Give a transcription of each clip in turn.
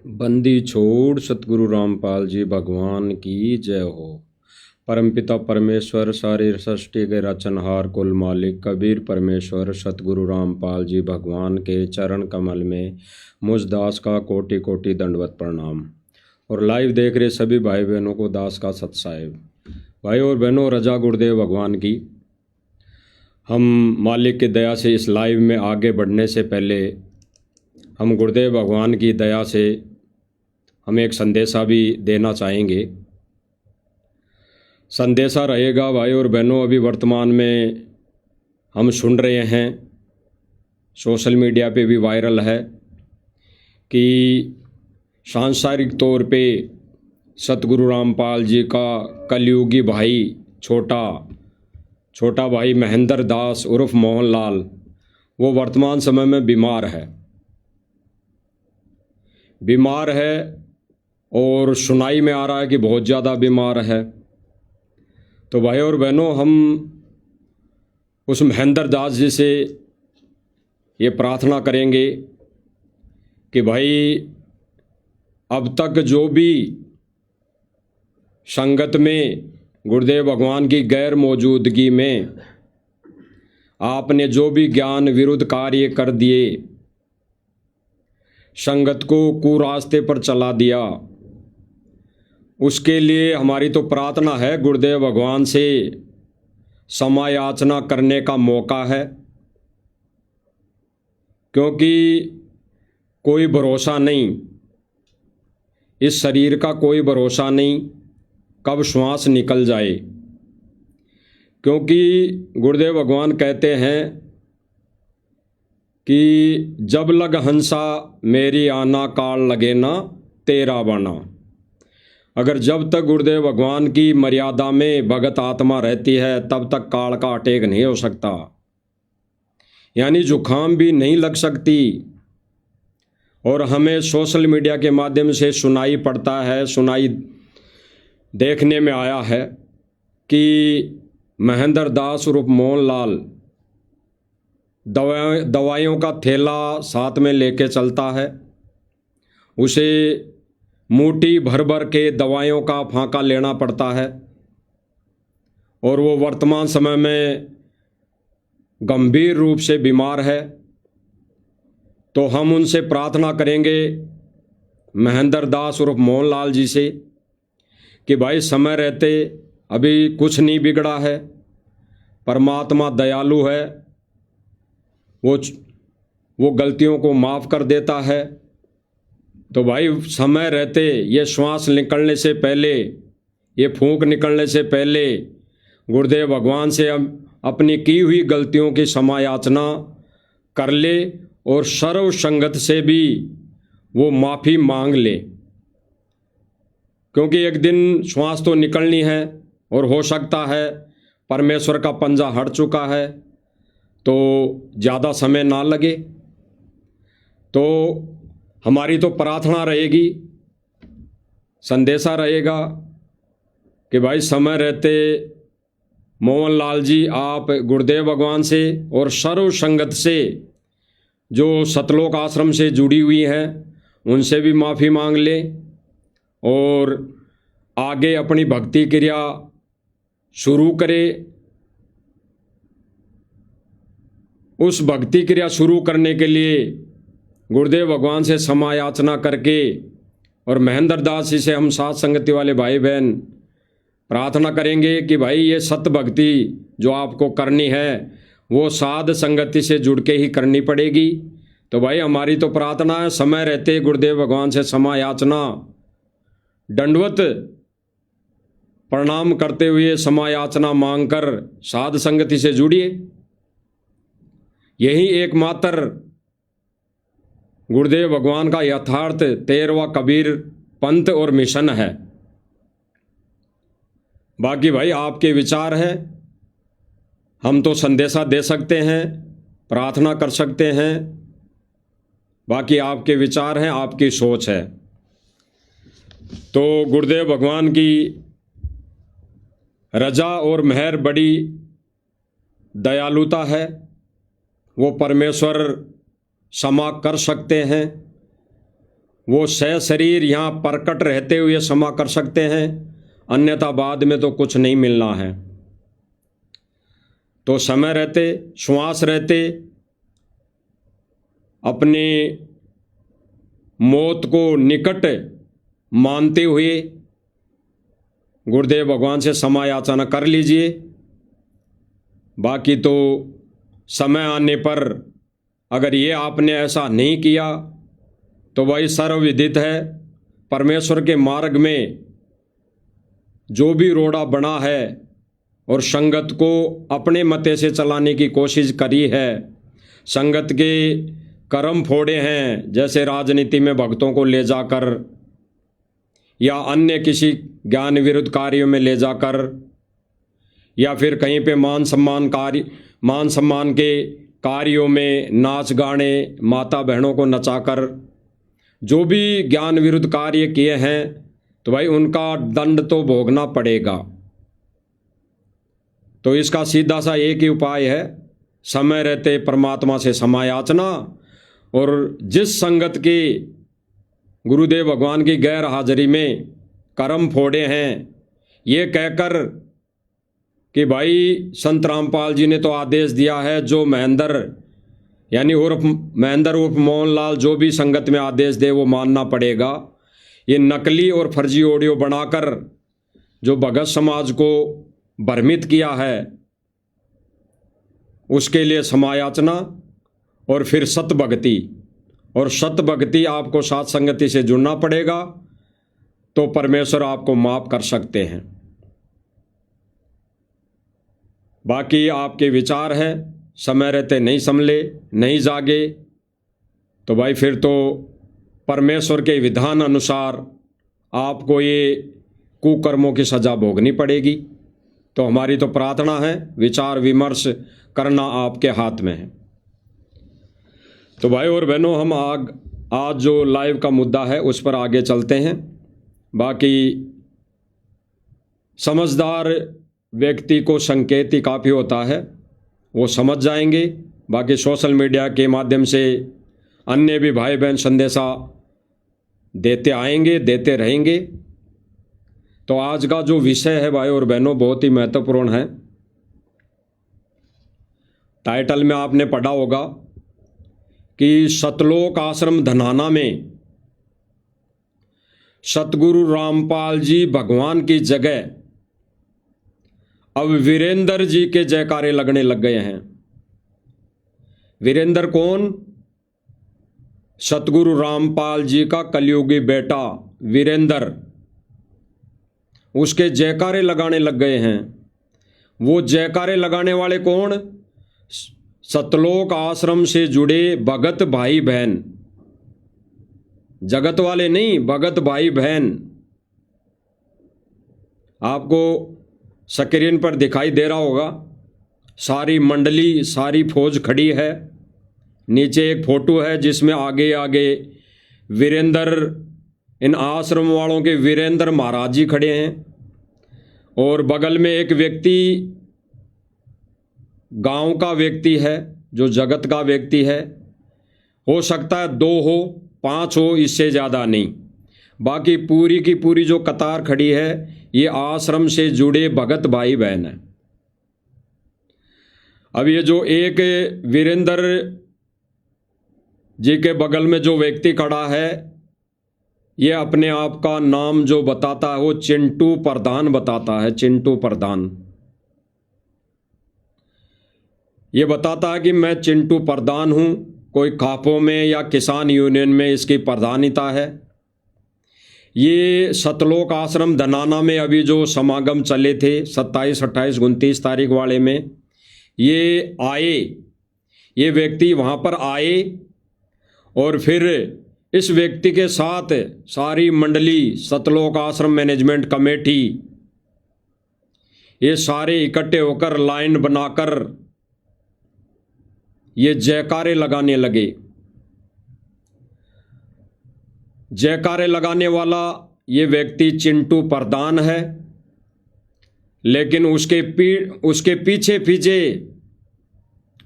बंदी छोड़ सतगुरु रामपाल जी भगवान की जय हो। परमपिता परमेश्वर सारी सृष्टि के रचनहार कुल मालिक कबीर परमेश्वर सतगुरु रामपाल जी भगवान के चरण कमल में मुझ दास का कोटि कोटि दंडवत प्रणाम। और लाइव देख रहे सभी भाई बहनों को दास का सत साहिब। भाई और बहनों, रजा गुरुदेव भगवान की। हम मालिक की दया से इस लाइव में आगे बढ़ने से पहले हम गुरुदेव भगवान की दया से हम एक संदेशा भी देना चाहेंगे। संदेशा रहेगा भाई और बहनों, अभी वर्तमान में हम सुन रहे हैं, सोशल मीडिया पे भी वायरल है कि सांसारिक तौर पे सतगुरु रामपाल जी का कलयुगी भाई छोटा भाई महेंद्र दास उर्फ मोहनलाल वो वर्तमान समय में बीमार है और सुनाई में आ रहा है कि बहुत ज़्यादा बीमार है। तो भाई और बहनों, हम उस महेंद्र दास जी से ये प्रार्थना करेंगे कि भाई अब तक जो भी संगत में गुरुदेव भगवान की गैर मौजूदगी में आपने जो भी ज्ञान विरुद्ध कार्य कर दिए, संगत को कुरास्ते पर चला दिया, उसके लिए हमारी तो प्रार्थना है गुरुदेव भगवान से क्षमा याचना करने का मौका है। क्योंकि कोई भरोसा नहीं, इस शरीर का कोई भरोसा नहीं कब श्वास निकल जाए। क्योंकि गुरुदेव भगवान कहते हैं कि जब लग हंसा मेरी आना काल लगे ना तेरा बना। अगर जब तक गुरुदेव भगवान की मर्यादा में भगत आत्मा रहती है तब तक काल का अटैक नहीं हो सकता, यानी जुखाम भी नहीं लग सकती। और हमें सोशल मीडिया के माध्यम से सुनाई पड़ता है, सुनाई देखने में आया है कि महेंद्र दास उर्फ मोहनलाल दवाइयों का थैला साथ में लेके चलता है, उसे मूठी भर भर के दवाइयों का फांका लेना पड़ता है और वो वर्तमान समय में गंभीर रूप से बीमार है। तो हम उनसे प्रार्थना करेंगे महेंद्र दास उर्फ मोहनलाल जी से कि भाई समय रहते अभी कुछ नहीं बिगड़ा है, परमात्मा दयालु है, वो गलतियों को माफ़ कर देता है। तो भाई समय रहते ये श्वास निकलने से पहले, ये फूंक निकलने से पहले गुरुदेव भगवान से हम अपनी की हुई गलतियों की क्षमा याचना कर ले और सर्व संगत से भी वो माफ़ी मांग ले। क्योंकि एक दिन श्वास तो निकलनी है और हो सकता है परमेश्वर का पंजा हट चुका है तो ज़्यादा समय ना लगे। तो हमारी तो प्रार्थना रहेगी, संदेशा रहेगा कि भाई समय रहते मोहनलाल जी आप गुरुदेव भगवान से और सर्व संगत से जो सतलोक आश्रम से जुड़ी हुई हैं उनसे भी माफ़ी मांग ले और आगे अपनी भक्ति क्रिया शुरू करे। उस भक्ति क्रिया शुरू करने के लिए गुरुदेव भगवान से क्षमा याचना करके और महेंद्र दास जी से हम साथ संगति वाले भाई बहन प्रार्थना करेंगे कि भाई ये सत्य भक्ति जो आपको करनी है वो साध संगति से जुड़ के ही करनी पड़ेगी। तो भाई हमारी तो प्रार्थना है समय रहते गुरुदेव भगवान से क्षमा याचना, दंडवत प्रणाम करते हुए क्षमा याचना मांगकर साध संगति से जुड़िए। यही एकमात्र गुरुदेव भगवान का यथार्थ 13वां कबीर पंथ और मिशन है। बाकी भाई आपके विचार हैं, हम तो संदेशा दे सकते हैं, प्रार्थना कर सकते हैं, बाकी आपके विचार हैं, आपकी सोच है। तो गुरुदेव भगवान की रजा और मेहर बड़ी दयालुता है, वो परमेश्वर क्षमा कर सकते हैं वो सशरीर यहाँ प्रकट रहते हुए क्षमा कर सकते हैं, अन्यथा बाद में तो कुछ नहीं मिलना है। तो समय रहते, श्वास रहते अपने मौत को निकट मानते हुए गुरुदेव भगवान से क्षमा याचना कर लीजिए। बाकी तो समय आने पर अगर ये आपने ऐसा नहीं किया तो वही सर्वविदित है, परमेश्वर के मार्ग में जो भी रोड़ा बना है और संगत को अपने मते से चलाने की कोशिश करी है, संगत के कर्म फोड़े हैं, जैसे राजनीति में भक्तों को ले जाकर या अन्य किसी ज्ञान विरुद्ध कार्यों में ले जाकर, या फिर कहीं पे मान सम्मान के कार्यों में नाच गाने, माता बहनों को नचाकर जो भी ज्ञान विरुद्ध कार्य किए हैं, तो भाई उनका दंड तो भोगना पड़ेगा। तो इसका सीधा सा एक ही उपाय है, समय रहते परमात्मा से क्षमा याचना, और जिस संगत की गुरुदेव भगवान की गैर हाजिरी में कर्म फोड़े हैं, ये कहकर कि भाई संत रामपाल जी ने तो आदेश दिया है, जो महेंद्र यानी महेंद्र उर्फ मोहनलाल जो भी संगत में आदेश दे वो मानना पड़ेगा। ये नकली और फर्जी ऑडियो बनाकर जो भगत समाज को भ्रमित किया है, उसके लिए क्षमा याचना और फिर सत भक्ति, और सत भक्ति आपको साथ संगति से जुड़ना पड़ेगा, तो परमेश्वर आपको माफ कर सकते हैं। बाकी आपके विचार है, समय रहते नहीं संभले, नहीं जागे, तो भाई फिर तो परमेश्वर के विधान अनुसार आपको ये कुकर्मों की सजा भोगनी पड़ेगी। तो हमारी तो प्रार्थना है, विचार विमर्श करना आपके हाथ में है। तो भाई और बहनों, हम आज जो लाइव का मुद्दा है उस पर आगे चलते हैं। बाकी समझदार व्यक्ति को संकेत ही काफ़ी होता है, वो समझ जाएंगे। बाकी सोशल मीडिया के माध्यम से अन्य भी भाई बहन संदेशा देते आएंगे, देते रहेंगे। तो आज का जो विषय है भाई और बहनों बहुत ही महत्वपूर्ण है। टाइटल में आपने पढ़ा होगा कि सतलोक आश्रम धनाना में सतगुरु रामपाल जी भगवान की जगह अब वीरेंद्र जी के जयकारे लगने लग गए हैं। वीरेंद्र कौन? सतगुरु रामपाल जी का कलयुगी बेटा वीरेंद्र, उसके जयकारे लगाने लग गए हैं। वो जयकारे लगाने वाले कौन? सतलोक आश्रम से जुड़े भगत भाई बहन, जगत वाले नहीं, भगत भाई बहन। आपको स्क्रीन पर दिखाई दे रहा होगा, सारी मंडली, सारी फौज खड़ी है। नीचे एक फोटो है जिसमें आगे आगे वीरेंद्र, इन आश्रम वालों के वीरेंद्र महाराज जी खड़े हैं, और बगल में एक व्यक्ति गांव का व्यक्ति है, जो जगत का व्यक्ति है। हो सकता है 2 हो, 5 हो, इससे ज़्यादा नहीं। बाकी पूरी की पूरी जो कतार खड़ी है, ये आश्रम से जुड़े भगत भाई बहन है। अब ये जो एक वीरेंद्र जी के बगल में जो व्यक्ति खड़ा है, ये अपने आप का नाम जो बताता है वो चिंटू प्रधान बताता है। चिंटू प्रधान ये बताता है कि मैं चिंटू प्रधान हूँ, कोई खापों में या किसान यूनियन में इसकी प्रधानिता है। ये सतलोक आश्रम धनाना में अभी जो समागम चले थे 27, 28, 29 तारीख वाले में, ये आए, ये व्यक्ति वहाँ पर आए, और फिर इस व्यक्ति के साथ सारी मंडली, सतलोक आश्रम मैनेजमेंट कमेटी, ये सारे इकट्ठे होकर लाइन बनाकर ये जयकारे लगाने लगे। जयकारे लगाने वाला ये व्यक्ति चिंटू प्रधान है, लेकिन उसके पीछे पीछे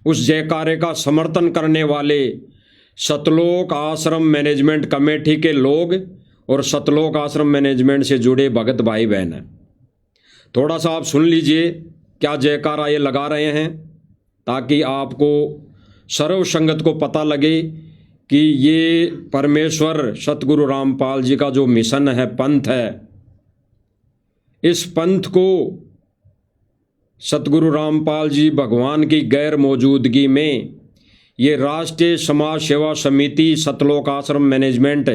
उस जयकारे का समर्थन करने वाले सतलोक आश्रम मैनेजमेंट कमेटी के लोग और सतलोक आश्रम मैनेजमेंट से जुड़े भगत भाई बहन हैं। थोड़ा सा आप सुन लीजिए क्या जयकारा ये लगा रहे हैं, ताकि आपको सर्व संगत को पता लगे कि ये परमेश्वर सतगुरु रामपाल जी का जो मिशन है, पंथ है, इस पंथ को सतगुरु रामपाल जी भगवान की गैर मौजूदगी में ये राष्ट्रीय समाज सेवा समिति सतलोक आश्रम मैनेजमेंट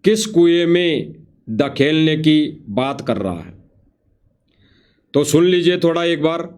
किस कुएं में धकेलने की बात कर रहा है। तो सुन लीजिए थोड़ा एक बार।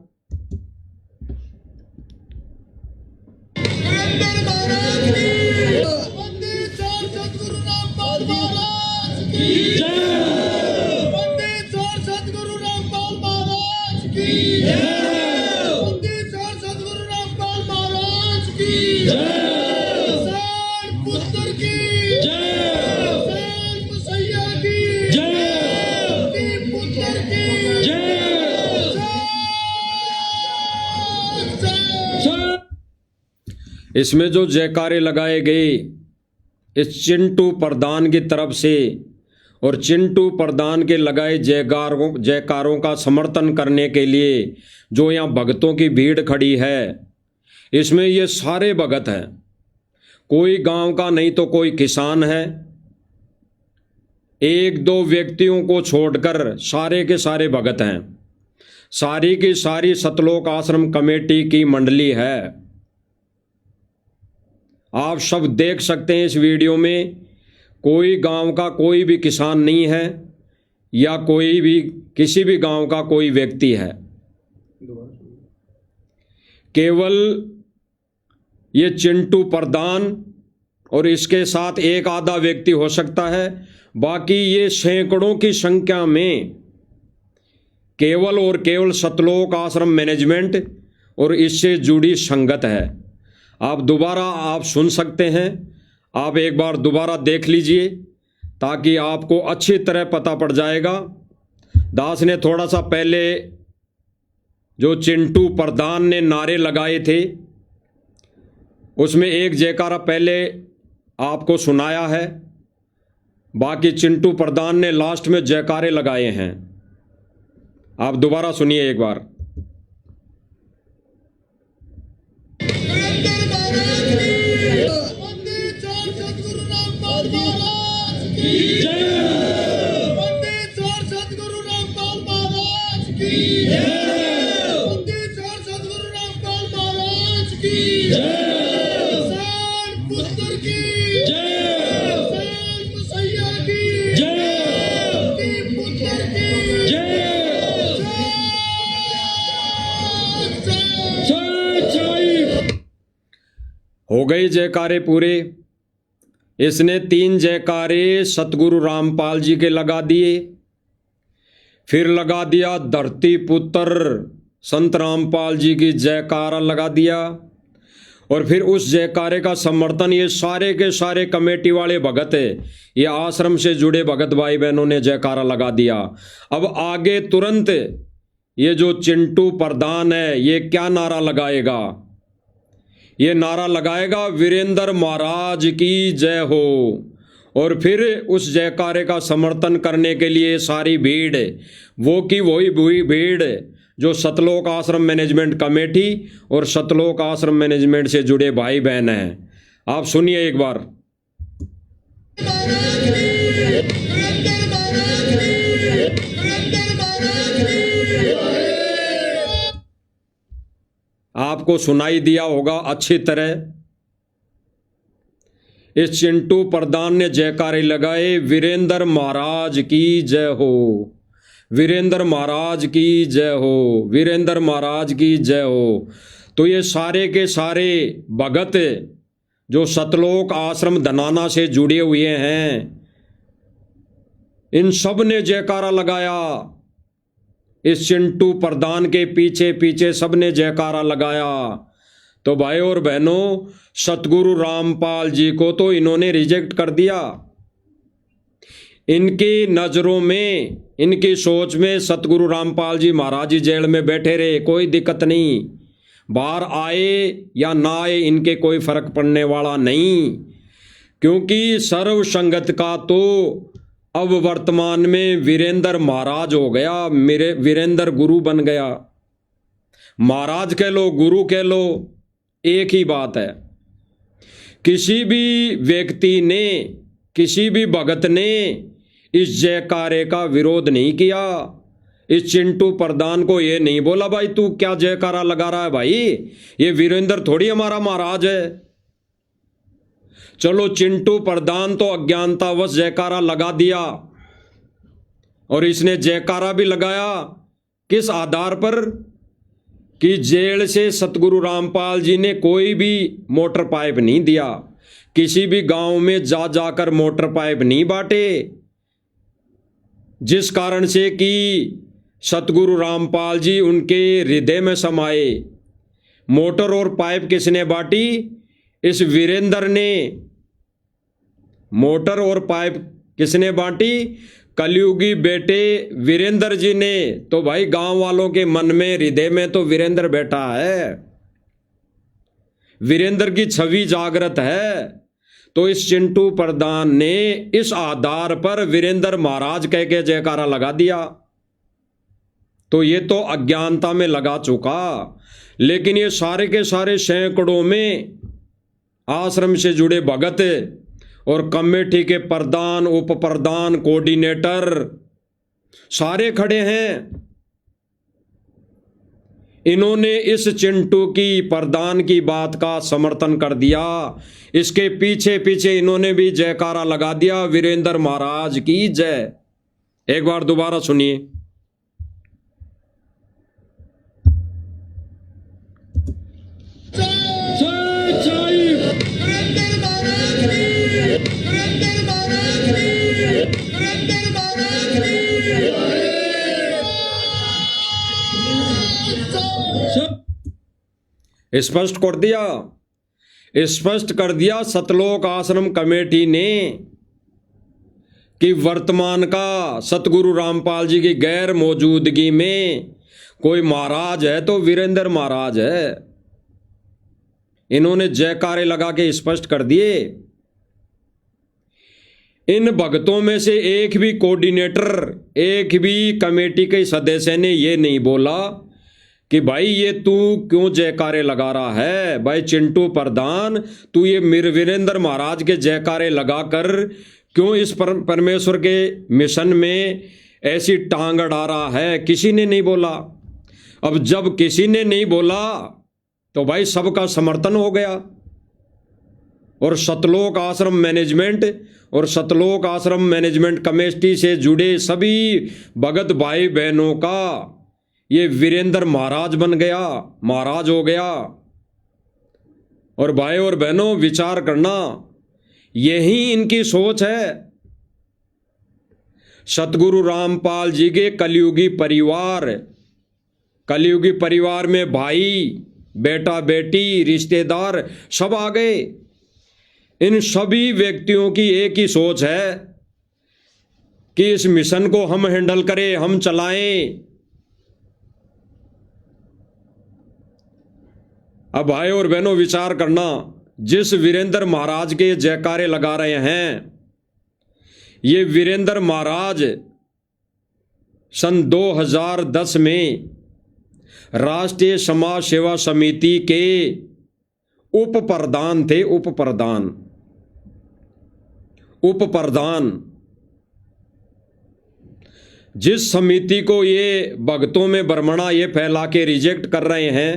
इसमें जो जयकारे लगाए गए इस चिंटू प्रधान की तरफ से और चिंटू प्रधान के लगाए जयकारों का समर्थन करने के लिए जो यहाँ भक्तों की भीड़ खड़ी है, इसमें ये सारे भगत हैं। कोई गांव का नहीं तो कोई किसान है। एक दो व्यक्तियों को छोड़कर सारे के सारे भगत हैं। सारी की सारी सतलोक आश्रम कमेटी की मंडली है। आप सब देख सकते हैं इस वीडियो में, कोई गांव का कोई भी किसान नहीं है या कोई भी किसी भी गांव का कोई व्यक्ति है। केवल ये चिंटू प्रधान और इसके साथ एक आधा व्यक्ति हो सकता है, बाकी ये सैकड़ों की संख्या में केवल और केवल सतलोक आश्रम मैनेजमेंट और इससे जुड़ी संगत है। आप दोबारा आप सुन सकते हैं, आप एक बार दोबारा देख लीजिए ताकि आपको अच्छी तरह पता पड़ जाएगा। दास ने थोड़ा सा पहले जो चिंटू प्रधान ने नारे लगाए थे उसमें एक जयकारा पहले आपको सुनाया है, बाकी चिंटू प्रधान ने लास्ट में जयकारे लगाए हैं। आप दोबारा सुनिए एक बार। हो गई जयकारे पूरे। इसने 3 जयकारे सतगुरु रामपाल जी के लगा दिए, फिर लगा दिया धरती पुत्र संत रामपाल जी की जयकारा लगा दिया, और फिर उस जयकारे का समर्थन ये सारे के सारे कमेटी वाले भगत है, ये आश्रम से जुड़े भगत भाई बहनों ने जयकारा लगा दिया। अब आगे तुरंत ये जो चिंटू प्रधान है ये क्या नारा लगाएगा? ये नारा लगाएगा वीरेंद्र महाराज की जय हो। और फिर उस जयकारे का समर्थन करने के लिए सारी भीड़ वो की वही भीड़ जो सतलोक आश्रम मैनेजमेंट कमेटी और सतलोक आश्रम मैनेजमेंट से जुड़े भाई बहन हैं। आप सुनिए एक बार। आपको सुनाई दिया होगा अच्छी तरह। इस चिंटू प्रधान ने जयकारे लगाए, वीरेंद्र महाराज की जय हो, वीरेंद्र महाराज की जय हो, वीरेंद्र महाराज की जय हो। तो ये सारे के सारे भगत जो सतलोक आश्रम धनाना से जुड़े हुए हैं, इन सब ने जयकारा लगाया। इस चिंटू प्रधान के पीछे पीछे सब ने जयकारा लगाया। तो भाई और बहनों, सतगुरु रामपाल जी को तो इन्होंने रिजेक्ट कर दिया। इनकी नज़रों में, इनकी सोच में सतगुरु रामपाल जी महाराज जी जेल में बैठे रहे, कोई दिक्कत नहीं। बाहर आए या ना आए इनके कोई फर्क पड़ने वाला नहीं, क्योंकि सर्व संगत का तो अब वर्तमान में वीरेंद्र महाराज हो गया, मेरे वीरेंद्र गुरु बन गया। महाराज कह लो गुरु कह लो एक ही बात है। किसी भी व्यक्ति ने, किसी भी भगत ने इस जयकारे का विरोध नहीं किया। इस चिंटू प्रधान को ये नहीं बोला भाई तू क्या जयकारा लगा रहा है भाई, ये वीरेंद्र थोड़ी हमारा महाराज है। चलो चिंटू प्रधान तो अज्ञानतावश जयकारा लगा दिया, और इसने जयकारा भी लगाया किस आधार पर कि जेल से सतगुरु रामपाल जी ने कोई भी मोटर पाइप नहीं दिया, किसी भी गांव में जा जाकर मोटर पाइप नहीं बांटे, जिस कारण से कि सतगुरु रामपाल जी उनके हृदय में समाए। मोटर और पाइप किसने बांटी? इस वीरेंद्र ने। मोटर और पाइप किसने बांटी? कलयुगी बेटे वीरेंद्र जी ने। तो भाई गांव वालों के मन में, हृदय में तो वीरेंद्र बैठा है, वीरेंद्र की छवि जागृत है। तो इस चिंटू प्रधान ने इस आधार पर वीरेंद्र महाराज कह के जयकारा लगा दिया। तो ये तो अज्ञानता में लगा चुका। लेकिन ये सारे के सारे सैकड़ों में आश्रम से जुड़े भगत और कमेटी के प्रधान, उप प्रधान, कोऑर्डिनेटर सारे खड़े हैं। इन्होंने इस चिंटू की, प्रधान की बात का समर्थन कर दिया। इसके पीछे पीछे इन्होंने भी जयकारा लगा दिया, वीरेंद्र महाराज की जय। एक बार दोबारा सुनिए। स्पष्ट कर दिया, स्पष्ट कर दिया सतलोक आश्रम कमेटी ने कि वर्तमान का सतगुरु रामपाल जी की गैर मौजूदगी में कोई महाराज है तो वीरेंद्र महाराज है। इन्होंने जयकारे लगा के स्पष्ट कर दिए। इन भक्तों में से एक भी कोऑर्डिनेटर, एक भी कमेटी के सदस्य ने ये नहीं बोला कि भाई ये तू क्यों जयकारे लगा रहा है। भाई चिंटू प्रधान, तू ये वीरेंद्र महाराज के जयकारे लगाकर क्यों इस परमेश्वर के मिशन में ऐसी टांग अड़ा रहा है? किसी ने नहीं बोला। अब जब किसी ने नहीं बोला तो भाई सबका समर्थन हो गया। और सतलोक आश्रम मैनेजमेंट और सतलोक आश्रम मैनेजमेंट कमेटी से जुड़े सभी भगत भाई बहनों का ये वीरेंद्र महाराज बन गया, महाराज हो गया। और भाई और बहनों विचार करना, यही इनकी सोच है। सतगुरु रामपाल जी के कलयुगी परिवार में भाई, बेटा बेटी, रिश्तेदार सब आ गए। इन सभी व्यक्तियों की एक ही सोच है कि इस मिशन को हम हैंडल करें, हम चलाएं। अब भाई और बहनों विचार करना, जिस वीरेंद्र महाराज के जयकारे लगा रहे हैं, ये वीरेंद्र महाराज सन 2010 में राष्ट्रीय समाज सेवा समिति के उप प्रधान थे। उप प्रधान जिस समिति को ये भक्तों में भ्रमणा ये फैला के रिजेक्ट कर रहे हैं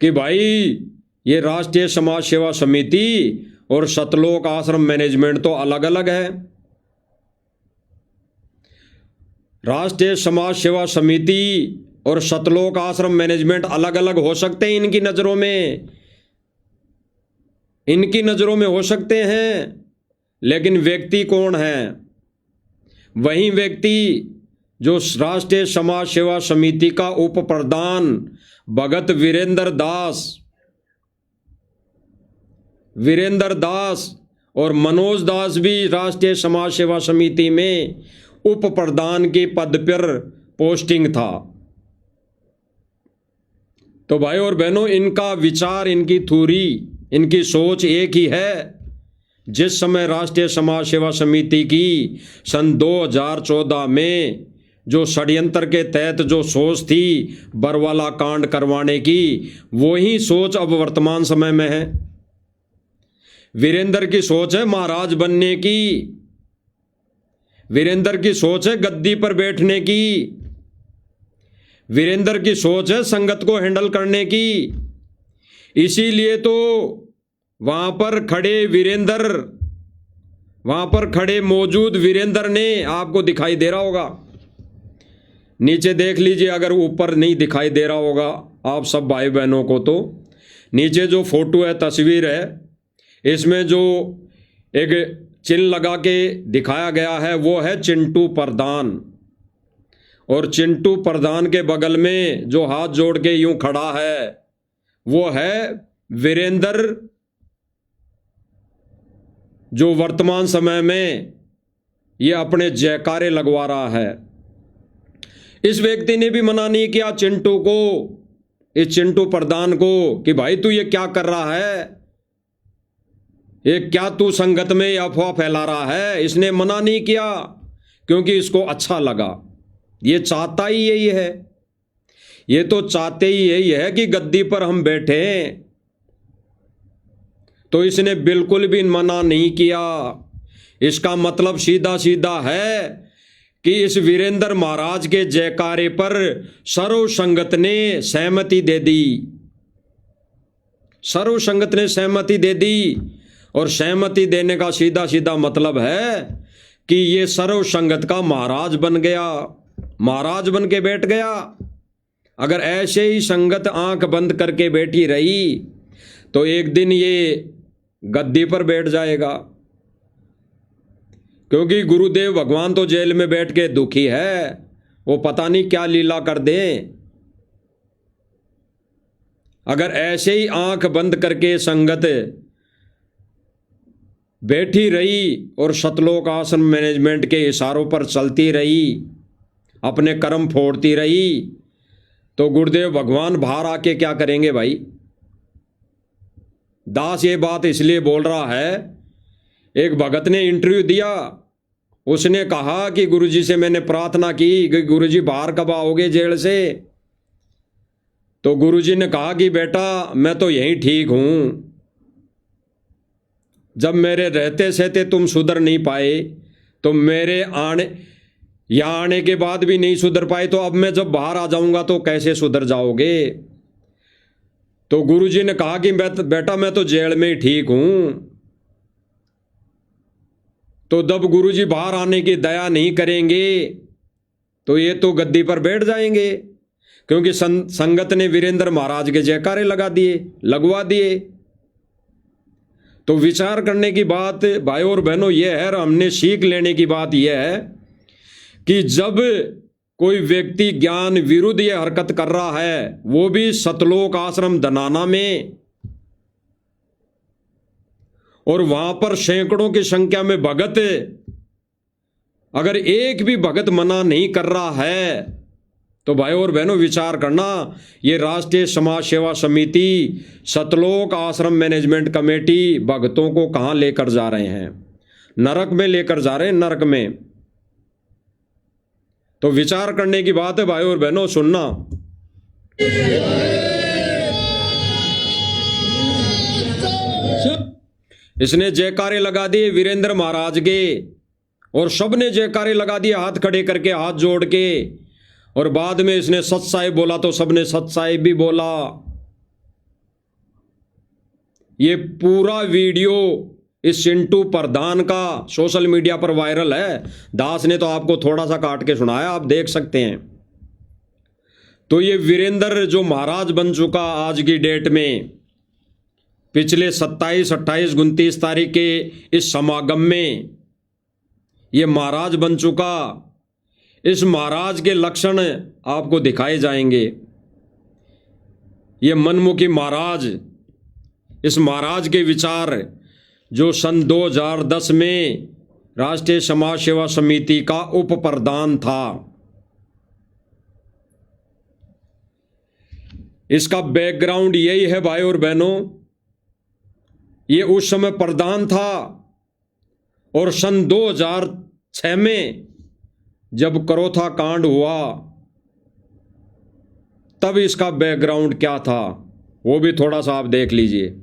कि भाई ये राष्ट्रीय समाज सेवा समिति और सतलोक आश्रम मैनेजमेंट तो अलग अलग है। राष्ट्रीय समाज सेवा समिति और सतलोक आश्रम मैनेजमेंट अलग अलग हो सकते हैं इनकी नज़रों में हो सकते हैं, लेकिन व्यक्ति कौन है? वही व्यक्ति जो राष्ट्रीय समाज सेवा समिति का उप प्रधान भगत वीरेंद्र दास और मनोज दास भी राष्ट्रीय समाज सेवा समिति में उप प्रधान के पद पर पोस्टिंग था। तो भाई और बहनों, इनका विचार, इनकी थ्योरी, इनकी सोच एक ही है। जिस समय राष्ट्रीय समाज सेवा समिति की सन 2014 में जो षड्यंत्र के तहत जो सोच थी बरवाला कांड करवाने की, वही सोच अब वर्तमान समय में है। वीरेंद्र की सोच है महाराज बनने की, वीरेंद्र की सोच है गद्दी पर बैठने की, वीरेंद्र की सोच है संगत को हैंडल करने की। इसीलिए तो वहां पर खड़े वीरेंद्र, वहां पर खड़े मौजूद वीरेंद्र ने, आपको दिखाई दे रहा होगा, नीचे देख लीजिए, अगर ऊपर नहीं दिखाई दे रहा होगा आप सब भाई बहनों को, तो नीचे जो फोटो है, तस्वीर है, इसमें जो एक चिन्ह लगा के दिखाया गया है वो है चिंटू प्रधान। और चिंटू प्रधान के बगल में जो हाथ जोड़ के यूं खड़ा है वो है वीरेंद्र, जो वर्तमान समय में ये अपने जयकारे लगवा रहा है। इस व्यक्ति ने भी मना नहीं किया चिंटू को, इस चिंटू प्रधान को, कि भाई तू ये क्या कर रहा है, ये क्या तू संगत में अफवाह फैला रहा है। इसने मना नहीं किया क्योंकि इसको अच्छा लगा। ये चाहता ही यही है, ये तो चाहते ही यही है कि गद्दी पर हम बैठे, तो इसने बिल्कुल भी मना नहीं किया। इसका मतलब सीधा सीधा है कि इस वीरेंद्र महाराज के जयकारे पर सर्व संगत ने सहमति दे दी, सर्व संगत ने सहमति दे दी। और सहमति देने का सीधा सीधा मतलब है कि ये सर्व संगत का महाराज बन गया, महाराज बन के बैठ गया। अगर ऐसे ही संगत आंख बंद करके बैठी रही तो एक दिन ये गद्दी पर बैठ जाएगा, क्योंकि गुरुदेव भगवान तो जेल में बैठ के दुखी है, वो पता नहीं क्या लीला कर दे। अगर ऐसे ही आंख बंद करके संगत बैठी रही और सतलोक आश्रम मैनेजमेंट के इशारों पर चलती रही, अपने कर्म फोड़ती रही, तो गुरुदेव भगवान बाहर आके क्या करेंगे भाई। दास ये बात इसलिए बोल रहा है, एक भगत ने इंटरव्यू दिया, उसने कहा कि गुरुजी से मैंने प्रार्थना की कि गुरुजी बाहर कब आओगे जेल से। तो गुरुजी ने कहा कि बेटा मैं तो यहीं ठीक हूं, जब मेरे रहते सहते तुम सुधर नहीं पाए, तो मेरे यहाँ आने के बाद भी नहीं सुधर पाए, तो अब मैं जब बाहर आ जाऊंगा तो कैसे सुधर जाओगे। तो गुरुजी ने कहा कि बेटा मैं तो जेल में ही ठीक हूं। तो जब गुरुजी बाहर आने की दया नहीं करेंगे तो ये तो गद्दी पर बैठ जाएंगे, क्योंकि संगत ने वीरेंद्र महाराज के जयकारे लगवा दिए। तो विचार करने की बात भाई और बहनों यह है, और हमने सीख लेने की बात यह है कि जब कोई व्यक्ति ज्ञान विरुद्ध यह हरकत कर रहा है, वो भी सतलोक आश्रम धनाना में, और वहां पर सैकड़ों की संख्या में भगत, अगर एक भी भगत मना नहीं कर रहा है, तो भाई और बहनों विचार करना, ये राष्ट्रीय समाज सेवा समिति, सतलोक आश्रम मैनेजमेंट कमेटी भगतों को कहां लेकर जा रहे हैं। नरक में लेकर जा रहे हैं, नरक में। तो विचार करने की बात है भाई और बहनों, सुनना। इसने जयकारे लगा दिए वीरेंद्र महाराज के, और सबने जयकारे लगा दिए हाथ खड़े करके, हाथ जोड़ के। और बाद में इसने सत साहिब बोला तो सबने सत साहिब भी बोला। ये पूरा वीडियो इस चिंटू प्रधान का सोशल मीडिया पर वायरल है। दास ने तो आपको थोड़ा सा काट के सुनाया, आप देख सकते हैं। तो ये वीरेंद्र जो महाराज बन चुका आज की डेट में, पिछले 27, 28, 29 तारीख के इस समागम में ये महाराज बन चुका। इस महाराज के लक्षण आपको दिखाए जाएंगे। ये मनमुखी महाराज, इस महाराज के विचार जो सन 2010 में राष्ट्रीय समाज सेवा समिति का उप प्रधान था, इसका बैकग्राउंड यही है भाई और बहनों। ये उस समय प्रधान था और सन 2006 में जब करोथा कांड हुआ तब इसका बैकग्राउंड क्या था वो भी थोड़ा सा आप देख लीजिए।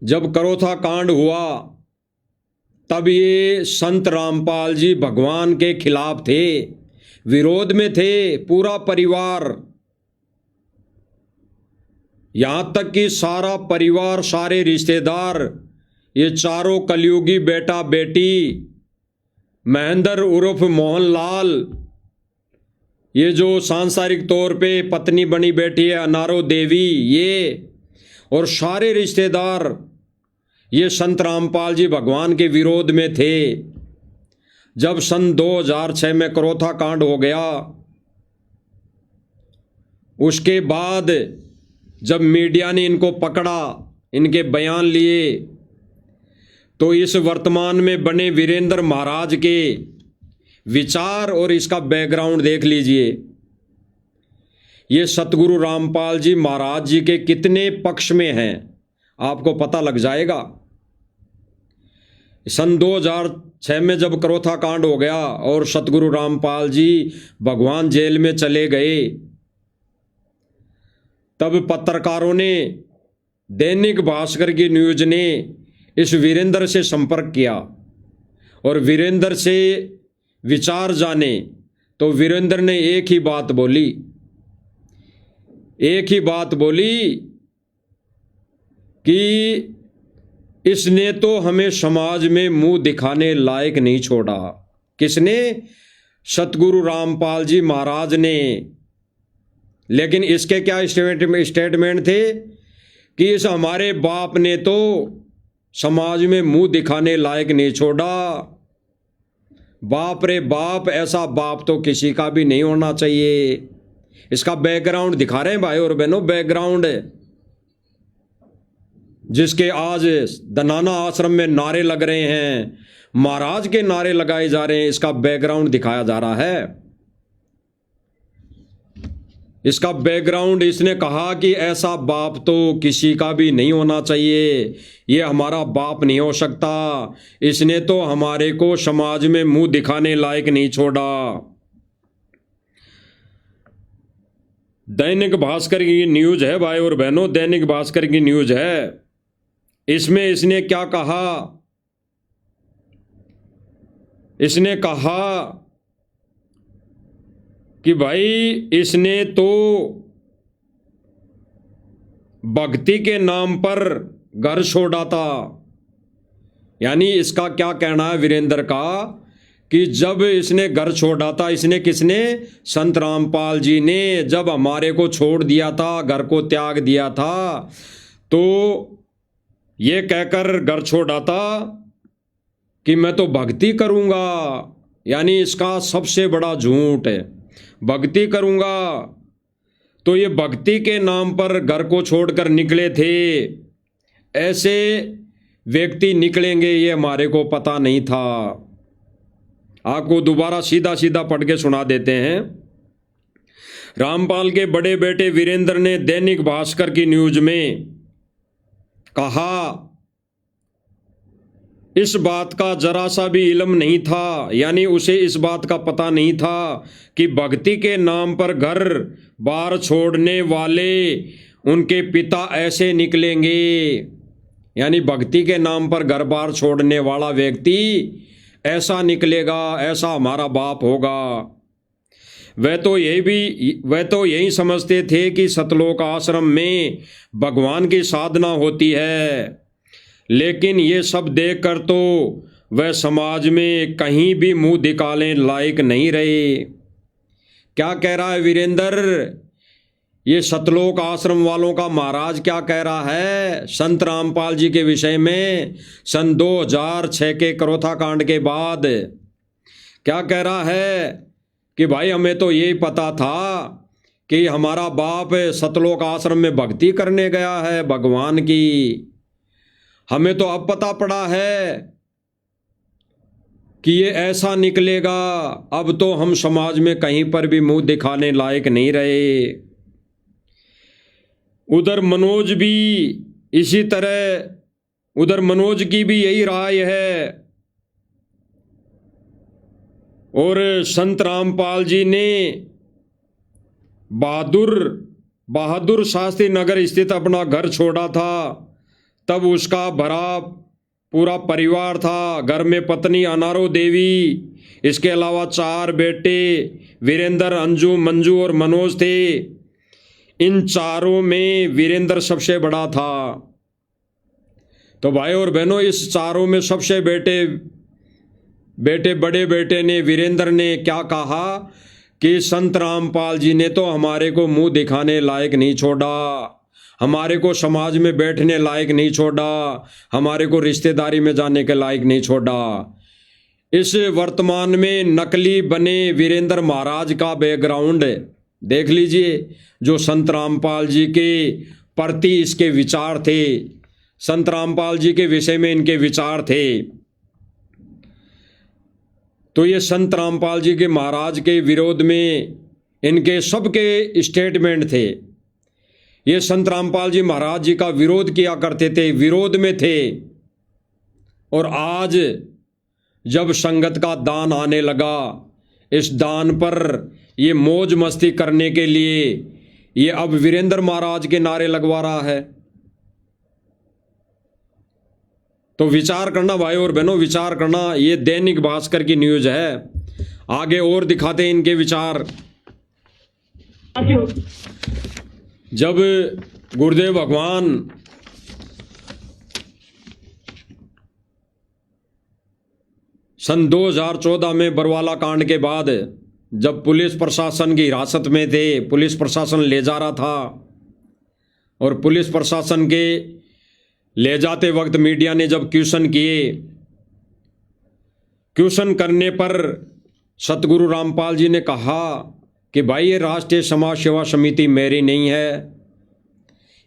जब करोथा कांड हुआ तब ये संत रामपाल जी भगवान के खिलाफ थे, विरोध में थे, पूरा परिवार, यहां तक कि सारा परिवार, सारे रिश्तेदार, ये चारों कलयुगी बेटा बेटी, महेंद्र उर्फ मोहनलाल, ये जो सांसारिक तौर पे पत्नी बनी बैठी है अनारो देवी, ये और सारे रिश्तेदार ये संत रामपाल जी भगवान के विरोध में थे। जब सन 2006 में करोथा कांड हो गया, उसके बाद जब मीडिया ने इनको पकड़ा, इनके बयान लिए, तो इस वर्तमान में बने वीरेंद्र महाराज के विचार और इसका बैकग्राउंड देख लीजिए। ये सतगुरु रामपाल जी महाराज जी के कितने पक्ष में हैं आपको पता लग जाएगा। सन 2006 में जब करोथा कांड हो गया और सतगुरु रामपाल जी भगवान जेल में चले गए, तब पत्रकारों ने, दैनिक भास्कर की न्यूज ने इस वीरेंद्र से संपर्क किया और वीरेंद्र से विचार जाने, तो वीरेंद्र ने एक ही बात बोली कि इसने तो हमें समाज में मुंह दिखाने लायक नहीं छोड़ा। किसने? सतगुरु रामपाल जी महाराज ने। लेकिन इसके क्या स्टेटमेंट थे कि इस हमारे बाप ने तो समाज में मुंह दिखाने लायक नहीं छोड़ा। बाप रे बाप, ऐसा बाप तो किसी का भी नहीं होना चाहिए। इसका बैकग्राउंड दिखा रहे हैं भाई और बहनों, बैकग्राउंड जिसके आज दनाना आश्रम में नारे लग रहे हैं, महाराज के नारे लगाए जा रहे हैं, इसका बैकग्राउंड दिखाया जा रहा है। इसका बैकग्राउंड, इसने कहा कि ऐसा बाप तो किसी का भी नहीं होना चाहिए, ये हमारा बाप नहीं हो सकता, इसने तो हमारे को समाज में मुंह दिखाने लायक नहीं छोड़ा। दैनिक भास्कर की न्यूज है भाई और बहनों, दैनिक भास्कर की न्यूज है। इसमें इसने क्या कहा? इसने कहा कि भाई इसने तो भक्ति के नाम पर घर छोड़ा था। यानी इसका क्या कहना है वीरेंद्र का कि जब इसने घर छोड़ा था, इसने किसने? संत रामपाल जी ने जब हमारे को छोड़ दिया था, घर को त्याग दिया था, तो ये कहकर घर छोड़ा था कि मैं तो भक्ति करूंगा। यानी इसका सबसे बड़ा झूठ है, भक्ति करूंगा। तो ये भक्ति के नाम पर घर को छोड़कर निकले थे। ऐसे व्यक्ति निकलेंगे ये हमारे को पता नहीं था। आपको दोबारा सीधा सीधा पढ़ के सुना देते हैं। रामपाल के बड़े बेटे वीरेंद्र ने दैनिक भास्कर की न्यूज में कहा, इस बात का जरा सा भी इल्म नहीं था, यानी उसे इस बात का पता नहीं था कि भक्ति के नाम पर घर बार छोड़ने वाले उनके पिता ऐसे निकलेंगे। यानी भक्ति के नाम पर घर बार छोड़ने वाला व्यक्ति ऐसा निकलेगा, ऐसा हमारा बाप होगा। वह तो यही समझते थे कि सतलोक आश्रम में भगवान की साधना होती है, लेकिन ये सब देखकर तो वह समाज में कहीं भी मुंह दिखाने लायक नहीं रहे। क्या कह रहा है वीरेंद्र? ये सतलोक आश्रम वालों का महाराज क्या कह रहा है संत रामपाल जी के विषय में? सन 2006 के करोथा कांड के बाद क्या कह रहा है कि भाई हमें तो यही पता था कि हमारा बाप सतलोक आश्रम में भक्ति करने गया है भगवान की, हमें तो अब पता पड़ा है कि ये ऐसा निकलेगा अब तो हम समाज में कहीं पर भी मुंह दिखाने लायक नहीं रहे। उधर मनोज भी इसी तरह, उधर मनोज की भी यही राय है। और संत रामपाल जी ने बहादुर शास्त्री नगर स्थित अपना घर छोड़ा था, तब उसका भरा पूरा परिवार था। घर में पत्नी अनारो देवी, इसके अलावा 4 बेटे वीरेंद्र, अंजू, मंजू और मनोज थे। इन चारों में वीरेंद्र सबसे बड़ा था। तो भाई और बहनों, इस चारों में सबसे बड़े बेटे ने, वीरेंद्र ने क्या कहा कि संत रामपाल जी ने तो हमारे को मुंह दिखाने लायक नहीं छोड़ा, हमारे को समाज में बैठने लायक नहीं छोड़ा, हमारे को रिश्तेदारी में जाने के लायक नहीं छोड़ा। इस वर्तमान में नकली बने वीरेंद्र महाराज का बैकग्राउंड देख लीजिए, जो संत रामपाल जी के प्रति इसके विचार थे, संत रामपाल जी के विषय में इनके विचार थे। तो ये संत रामपाल जी के महाराज के विरोध में इनके सबके स्टेटमेंट थे। ये संत रामपाल जी महाराज जी का विरोध किया करते थे, विरोध में थे। और आज जब संगत का दान आने लगा, इस दान पर ये मौज मस्ती करने के लिए ये अब वीरेंद्र महाराज के नारे लगवा रहा है। तो विचार करना भाई और बहनों, विचार करना। ये दैनिक भास्कर की न्यूज है, आगे और दिखाते हैं इनके विचार। जब गुरुदेव भगवान सन 2014 में बरवाला कांड के बाद जब पुलिस प्रशासन की हिरासत में थे, पुलिस प्रशासन ले जा रहा था, और पुलिस प्रशासन के ले जाते वक्त मीडिया ने जब क्वेश्चन किए, क्वेश्चन करने पर सतगुरु रामपाल जी ने कहा कि भाई ये राष्ट्रीय समाज सेवा समिति मेरी नहीं है,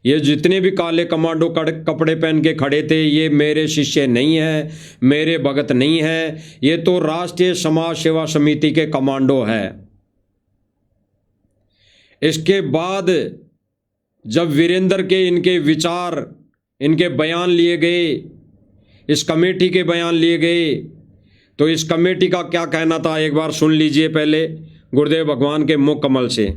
ये जितने भी काले कमांडो कपड़े पहन के खड़े थे ये मेरे शिष्य नहीं है, मेरे भगत नहीं है, ये तो राष्ट्रीय समाज सेवा समिति के कमांडो है। इसके बाद जब वीरेंद्र के इनके विचार, इनके बयान लिए गए, इस कमेटी के बयान लिए गए, तो इस कमेटी का क्या कहना था एक बार सुन लीजिए पहले गुरुदेव भगवान के मुख कमल से।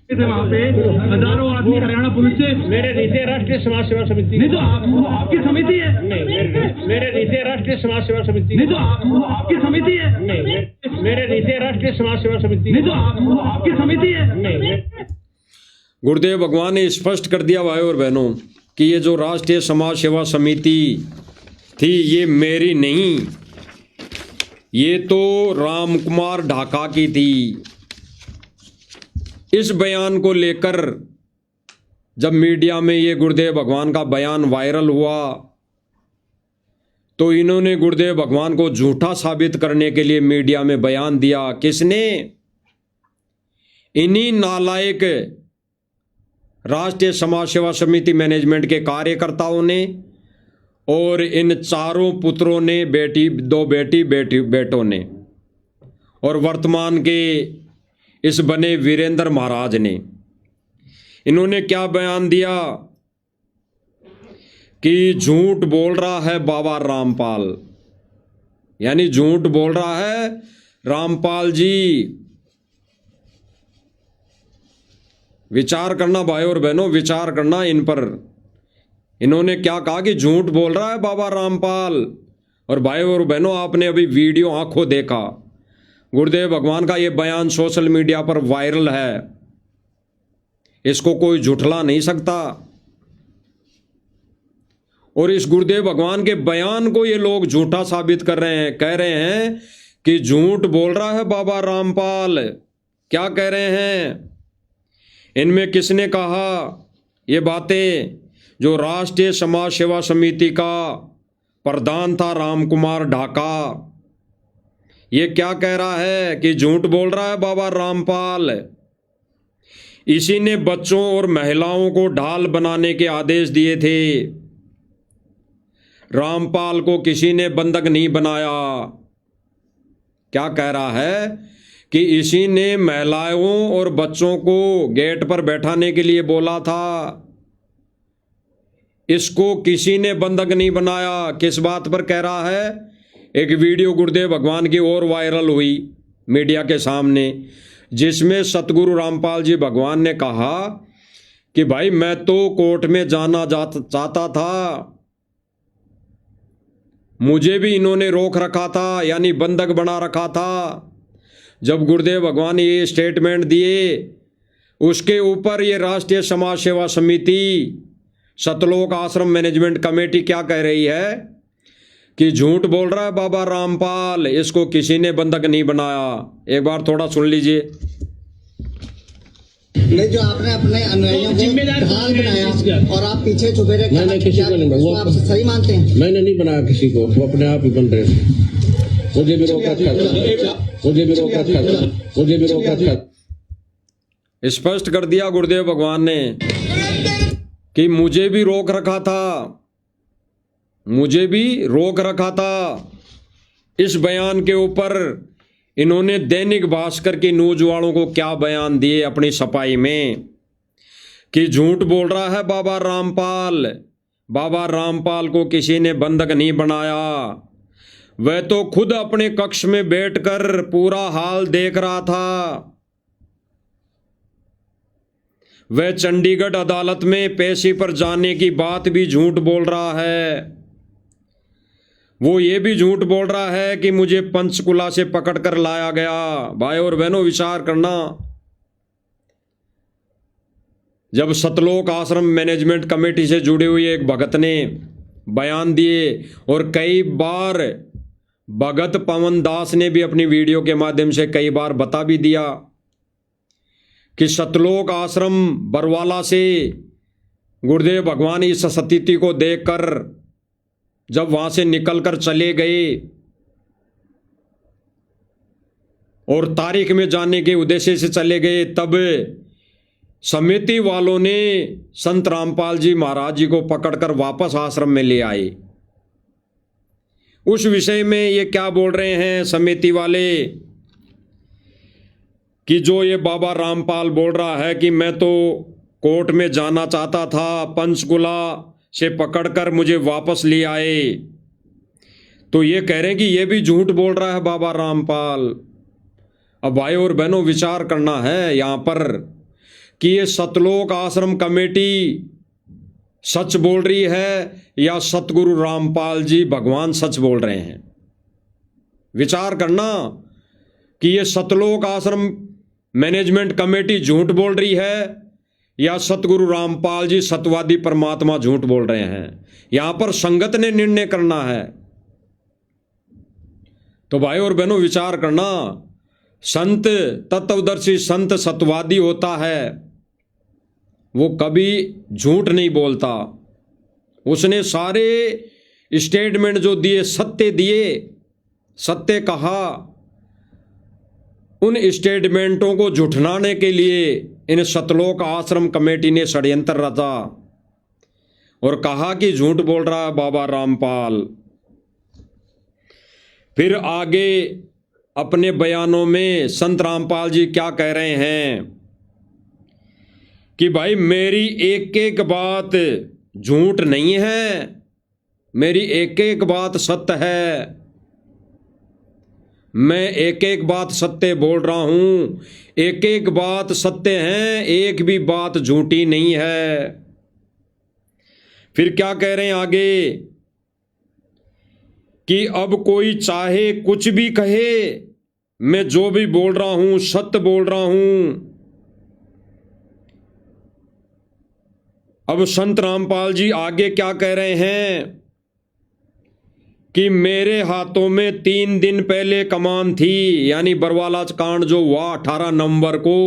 वहाँ पे हजारों आदमी हरियाणा पुलिस से मेरे नीचे राष्ट्रीय समाज सेवा समिति नहीं, तो आपकी समिति है। नहीं, मेरे नीचे राष्ट्रीय समाज सेवा समिति नहीं, तो आपकी समिति है। नहीं, मेरे नीचे राष्ट्रीय समाज सेवा समिति नहीं, तो आपकी समिति है। नहीं। गुरुदेव भगवान ने स्पष्ट कर दिया भाई और बहनों कि ये जो राष्ट्रीय समाज सेवा समिति थी ये मेरी नहीं, ये तो राम कुमार ढाका की थी। इस बयान को लेकर जब मीडिया में ये गुरुदेव भगवान का बयान वायरल हुआ तो इन्होंने गुरुदेव भगवान को झूठा साबित करने के लिए मीडिया में बयान दिया। किसने? इन्हीं नालायक राष्ट्रीय समाज सेवा समिति मैनेजमेंट के कार्यकर्ताओं ने और इन चारों पुत्रों ने, दो बेटों ने, और वर्तमान के इस बने वीरेंद्र महाराज ने। इन्होंने क्या बयान दिया कि झूठ बोल रहा है बाबा रामपाल, यानी झूठ बोल रहा है रामपाल जी। विचार करना भाई और बहनों, विचार करना इन पर। इन्होंने क्या कहा कि झूठ बोल रहा है बाबा रामपाल। और भाई और बहनों, आपने अभी वीडियो आंखों देखा, गुरुदेव भगवान का ये बयान सोशल मीडिया पर वायरल है, इसको कोई झुठला नहीं सकता। और इस गुरुदेव भगवान के बयान को ये लोग झूठा साबित कर रहे हैं, कह रहे हैं कि झूठ बोल रहा है बाबा रामपाल। क्या कह रहे हैं? इनमें किसने कहा ये बातें? जो राष्ट्रीय समाज सेवा समिति का प्रधान था राम कुमार ढाका, ये क्या कह रहा है कि झूठ बोल रहा है बाबा रामपाल। इसी ने बच्चों और महिलाओं को ढाल बनाने के आदेश दिए थे। रामपाल को किसी ने बंधक नहीं बनाया। क्या कह रहा है कि इसी ने महिलाओं और बच्चों को गेट पर बैठाने के लिए बोला था। इसको किसी ने बंधक नहीं बनाया। किस बात पर कह रहा है? एक वीडियो गुरुदेव भगवान की और वायरल हुई मीडिया के सामने, जिसमें सतगुरु रामपाल जी भगवान ने कहा कि भाई मैं तो कोर्ट में जाना चाहता था, मुझे भी इन्होंने रोक रखा था, यानी बंधक बना रखा था। जब गुरुदेव भगवान ने ये स्टेटमेंट दिए, उसके ऊपर ये राष्ट्रीय समाज सेवा समिति सतलोक आश्रम मैनेजमेंट कमेटी क्या कह रही है कि झूठ बोल रहा है बाबा रामपाल, इसको किसी ने बंधक नहीं बनाया। एक बार थोड़ा सुन लीजिए। नहीं, जो आपने अपने अनुयायियों को ढाल बनाया और आप पीछे छुपे रहे, मैंने किसी को नहीं वो आप सही मानते हैं? मैंने नहीं बनाया किसी को, वो अपने आप ही बन रहे थे। मुझे भी रोक रखा था, मुझे भी रोक रखा था, मुझे भी रोक रखा था। स्पष्ट कर दिया गुरुदेव भगवान ने कि मुझे भी रोक रखा था, मुझे भी रोक रखा था। इस बयान के ऊपर इन्होंने दैनिक भास्कर की न्यूज वालों को क्या बयान दिए अपनी सफाई में कि झूठ बोल रहा है बाबा रामपाल, बाबा रामपाल को किसी ने बंधक नहीं बनाया। वह तो खुद अपने कक्ष में बैठकर पूरा हाल देख रहा था। वह चंडीगढ़ अदालत में पेशी पर जाने की बात भी झूठ बोल रहा है। वो ये भी झूठ बोल रहा है कि मुझे पंचकुला से पकड़कर लाया गया। भाई और बहनों, विचार करना, जब सतलोक आश्रम मैनेजमेंट कमेटी से जुड़े हुए एक भगत ने बयान दिए, और कई बार भगत पवन दास ने भी अपनी वीडियो के माध्यम से कई बार बता भी दिया कि सतलोक आश्रम बरवाला से गुरुदेव भगवान इस स्थिति को देखकर जब वहां से निकलकर चले गए और तारीख में जाने के उद्देश्य से चले गए, तब समिति वालों ने संत रामपाल जी महाराज जी को पकड़कर वापस आश्रम में ले आए। उस विषय में ये क्या बोल रहे हैं समिति वाले कि जो ये बाबा रामपाल बोल रहा है कि मैं तो कोर्ट में जाना चाहता था, पंचकुला से पकड़कर मुझे वापस ले आए, तो ये कह रहे हैं कि ये भी झूठ बोल रहा है बाबा रामपाल। अब भाई और बहनों, विचार करना है यहाँ पर कि ये सतलोक आश्रम कमेटी सच बोल रही है या सतगुरु रामपाल जी भगवान सच बोल रहे हैं। विचार करना कि ये सतलोक आश्रम मैनेजमेंट कमेटी झूठ बोल रही है या सतगुरु रामपाल जी सतवादी परमात्मा झूठ बोल रहे हैं। यहां पर संगत ने निर्णय करना है। तो भाई और बहनों, विचार करना, संत तत्वदर्शी, संत सतवादी होता है, वो कभी झूठ नहीं बोलता। उसने सारे स्टेटमेंट जो दिए, सत्य दिए, सत्य कहा। उन स्टेटमेंटों को झुठलाने के लिए इन सतलोक आश्रम कमेटी ने षड्यंत्र रचा और कहा कि झूठ बोल रहा है बाबा रामपाल। फिर आगे अपने बयानों में संत रामपाल जी क्या कह रहे हैं कि भाई मेरी एक एक बात झूठ नहीं है, मेरी एक एक बात सत्य है, मैं एक एक बात सत्य बोल रहा हूं, एक एक बात सत्य है, एक भी बात झूठी नहीं है। फिर क्या कह रहे हैं आगे कि अब कोई चाहे कुछ भी कहे, मैं जो भी बोल रहा हूं सत्य बोल रहा हूं। अब संत रामपाल जी आगे क्या कह रहे हैं कि मेरे हाथों में 3 दिन पहले कमान थी, यानी बरवाला कांड जो हुआ 18 नवंबर को,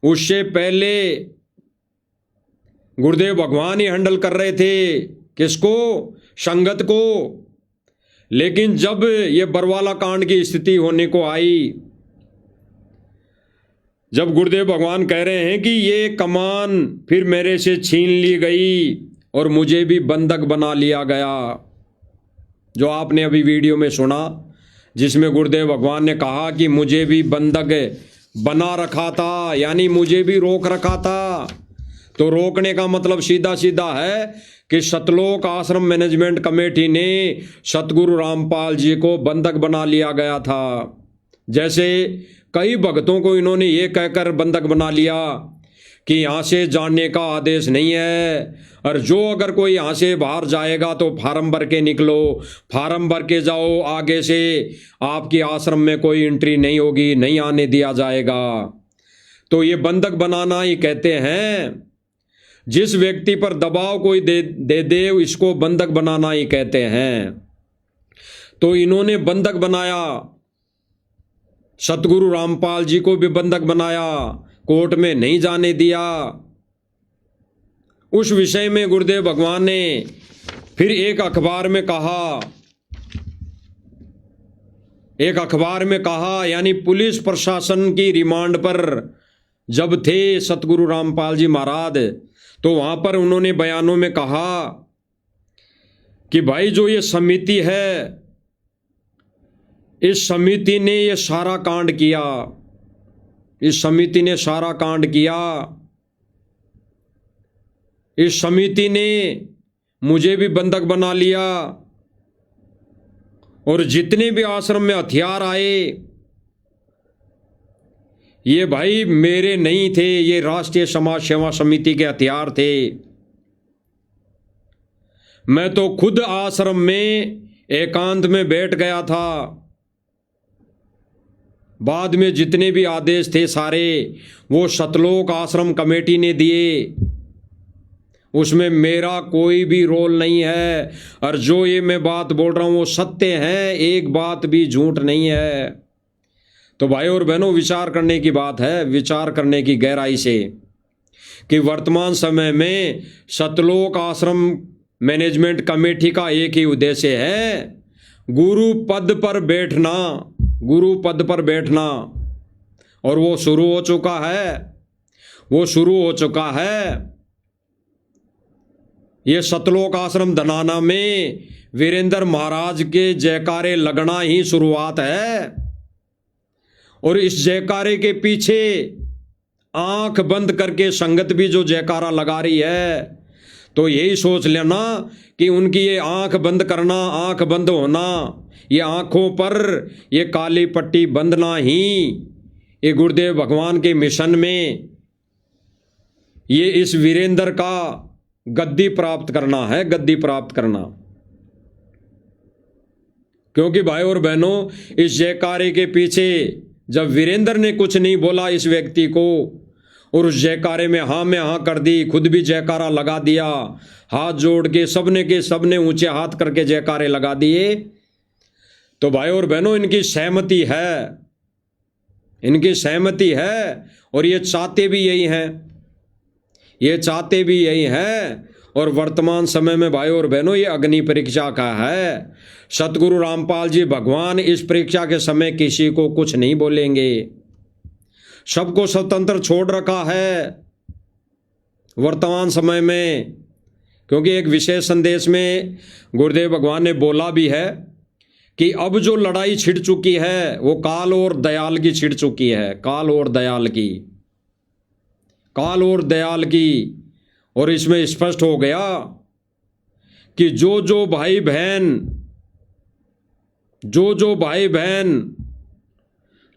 उससे पहले गुरुदेव भगवान ही हैंडल कर रहे थे। किसको? संगत को। लेकिन जब ये बरवाला कांड की स्थिति होने को आई, जब गुरुदेव भगवान कह रहे हैं कि ये कमान फिर मेरे से छीन ली गई और मुझे भी बंधक बना लिया गया, जो आपने अभी वीडियो में सुना, जिसमें गुरुदेव भगवान ने कहा कि मुझे भी बंधक बना रखा था, यानी मुझे भी रोक रखा था। तो रोकने का मतलब सीधा सीधा है कि सतलोक आश्रम मैनेजमेंट कमेटी ने सतगुरु रामपाल जी को बंधक बना लिया गया था। जैसे कई भक्तों को इन्होंने ये कहकर बंधक बना लिया कि यहाँ से जाने का आदेश नहीं है, और जो अगर कोई यहाँ से बाहर जाएगा तो फार्म भर के निकलो, फार्म भर के जाओ, आगे से आपकी आश्रम में कोई एंट्री नहीं होगी, नहीं आने दिया जाएगा। तो ये बंधक बनाना ही कहते हैं। जिस व्यक्ति पर दबाव कोई दे इसको बंधक बनाना ही कहते हैं। तो इन्होंने बंधक बनाया, सतगुरु रामपाल जी को भी बंधक बनाया, कोर्ट में नहीं जाने दिया। उस विषय में गुरुदेव भगवान ने फिर एक अखबार में कहा, यानी पुलिस प्रशासन की रिमांड पर जब थे सतगुरु रामपाल जी महाराज, तो वहां पर उन्होंने बयानों में कहा कि भाई जो ये समिति है, इस समिति ने ये सारा कांड किया, इस समिति ने सारा कांड किया, इस समिति ने मुझे भी बंधक बना लिया, और जितने भी आश्रम में हथियार आए ये भाई मेरे नहीं थे, ये राष्ट्रीय समाज सेवा समिति के हथियार थे। मैं तो खुद आश्रम में एकांत में बैठ गया था। बाद में जितने भी आदेश थे सारे वो सतलोक आश्रम कमेटी ने दिए, उसमें मेरा कोई भी रोल नहीं है, और जो ये मैं बात बोल रहा हूं वो सत्य है, एक बात भी झूठ नहीं है। तो भाई और बहनों, विचार करने की बात है, विचार करने की गहराई से, कि वर्तमान समय में सतलोक आश्रम मैनेजमेंट कमेटी का एक ही उद्देश्य है, गुरु पद पर बैठना, गुरु पद पर बैठना। और वो शुरू हो चुका है, वो शुरू हो चुका है। ये सतलोक आश्रम धनाना में वीरेंद्र महाराज के जयकारे लगना ही शुरुआत है, और इस जयकारे के पीछे आंख बंद करके संगत भी जो जयकारा लगा रही है, तो यही सोच लेना कि उनकी ये आंख बंद करना, आंख बंद होना, ये आंखों पर ये काली पट्टी बंधना ही ये गुरुदेव भगवान के मिशन में ये इस वीरेंद्र का गद्दी प्राप्त करना है, गद्दी प्राप्त करना। क्योंकि भाई और बहनों, इस जयकारे के पीछे जब वीरेंद्र ने कुछ नहीं बोला इस व्यक्ति को, और उस जयकारे में हाँ में हाँ कर दी, खुद भी जयकारा लगा दिया, हाथ जोड़ के सबने के सबने ऊंचे हाथ करके जयकारे लगा दिए, तो भाई और बहनों इनकी सहमति है, इनकी सहमति है, और ये चाहते भी यही हैं, ये चाहते भी यही हैं। और वर्तमान समय में भाई और बहनों ये अग्नि परीक्षा का है। सतगुरु रामपाल जी भगवान इस परीक्षा के समय किसी को कुछ नहीं बोलेंगे, सबको स्वतंत्र छोड़ रखा है वर्तमान समय में। क्योंकि एक विशेष संदेश में गुरुदेव भगवान ने बोला भी है कि अब जो लड़ाई छिड़ चुकी है वो काल और दयाल की छिड़ चुकी है, काल और दयाल की, काल और दयाल की। और इसमें स्पष्ट हो गया कि जो जो भाई बहन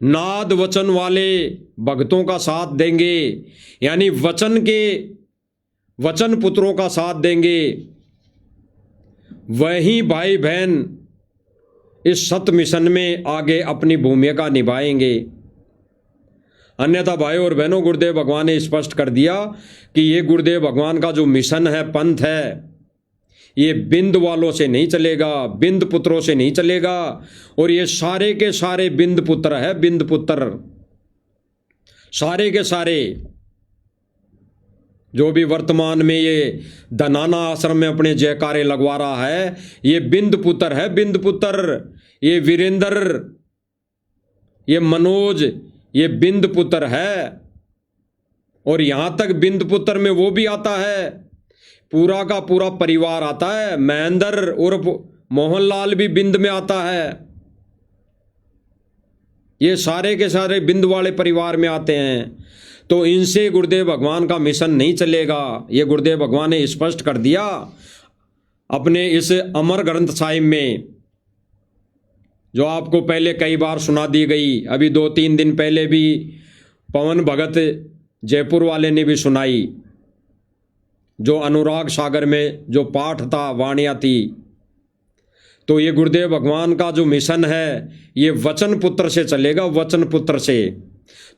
नाद वचन वाले भक्तों का साथ देंगे, यानी वचन पुत्रों का साथ देंगे, वही भाई बहन इस सत मिशन में आगे अपनी भूमिका निभाएंगे। अन्यथा भाई और बहनों, गुरुदेव भगवान ने स्पष्ट कर दिया कि ये गुरुदेव भगवान का जो मिशन है, पंथ है, ये बिंद वालों से नहीं चलेगा, बिंद पुत्रों से नहीं चलेगा। और ये सारे के सारे बिंद पुत्र है, बिंद पुत्र, सारे के सारे जो भी वर्तमान में ये धनाना आश्रम में अपने जयकारे लगवा रहा है, ये बिंद पुत्र है, बिंद पुत्र। ये वीरेंद्र, ये मनोज, ये बिंद पुत्र है। और यहां तक बिंद पुत्र में वो भी आता है, पूरा का पूरा परिवार आता है। महेंद्र उर्फ मोहनलाल भी बिंद में आता है। ये सारे के सारे बिंद वाले परिवार में आते हैं, तो इनसे गुरुदेव भगवान का मिशन नहीं चलेगा। ये गुरुदेव भगवान ने स्पष्ट कर दिया अपने इस अमर ग्रंथ साहिब में, जो आपको पहले कई बार सुना दी गई। अभी 2-3 दिन पहले भी पवन भगत जयपुर वाले ने भी सुनाई, जो अनुराग सागर में जो पाठ था, वाणियाँ थी। तो ये गुरुदेव भगवान का जो मिशन है ये वचन पुत्र से चलेगा, वचन पुत्र से।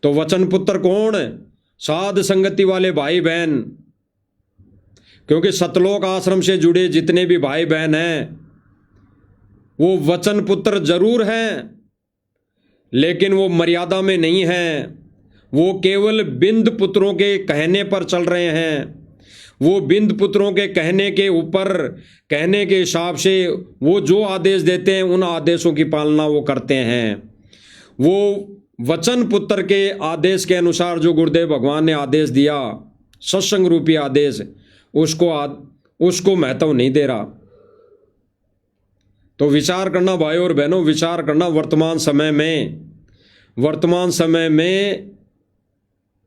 तो वचन पुत्र कौन? साध संगति वाले भाई बहन, क्योंकि सतलोक आश्रम से जुड़े जितने भी भाई बहन हैं वो वचन पुत्र जरूर हैं, लेकिन वो मर्यादा में नहीं हैं। वो केवल बिंद पुत्रों के कहने पर चल रहे हैं। वो बिंद पुत्रों के कहने के ऊपर, कहने के हिसाब से वो जो आदेश देते हैं उन आदेशों की पालना वो करते हैं। वो वचन पुत्र के आदेश के अनुसार जो गुरुदेव भगवान ने आदेश दिया, सत्संग रूपी आदेश, उसको महत्व नहीं दे रहा। तो विचार करना भाई और बहनों, विचार करना। वर्तमान समय में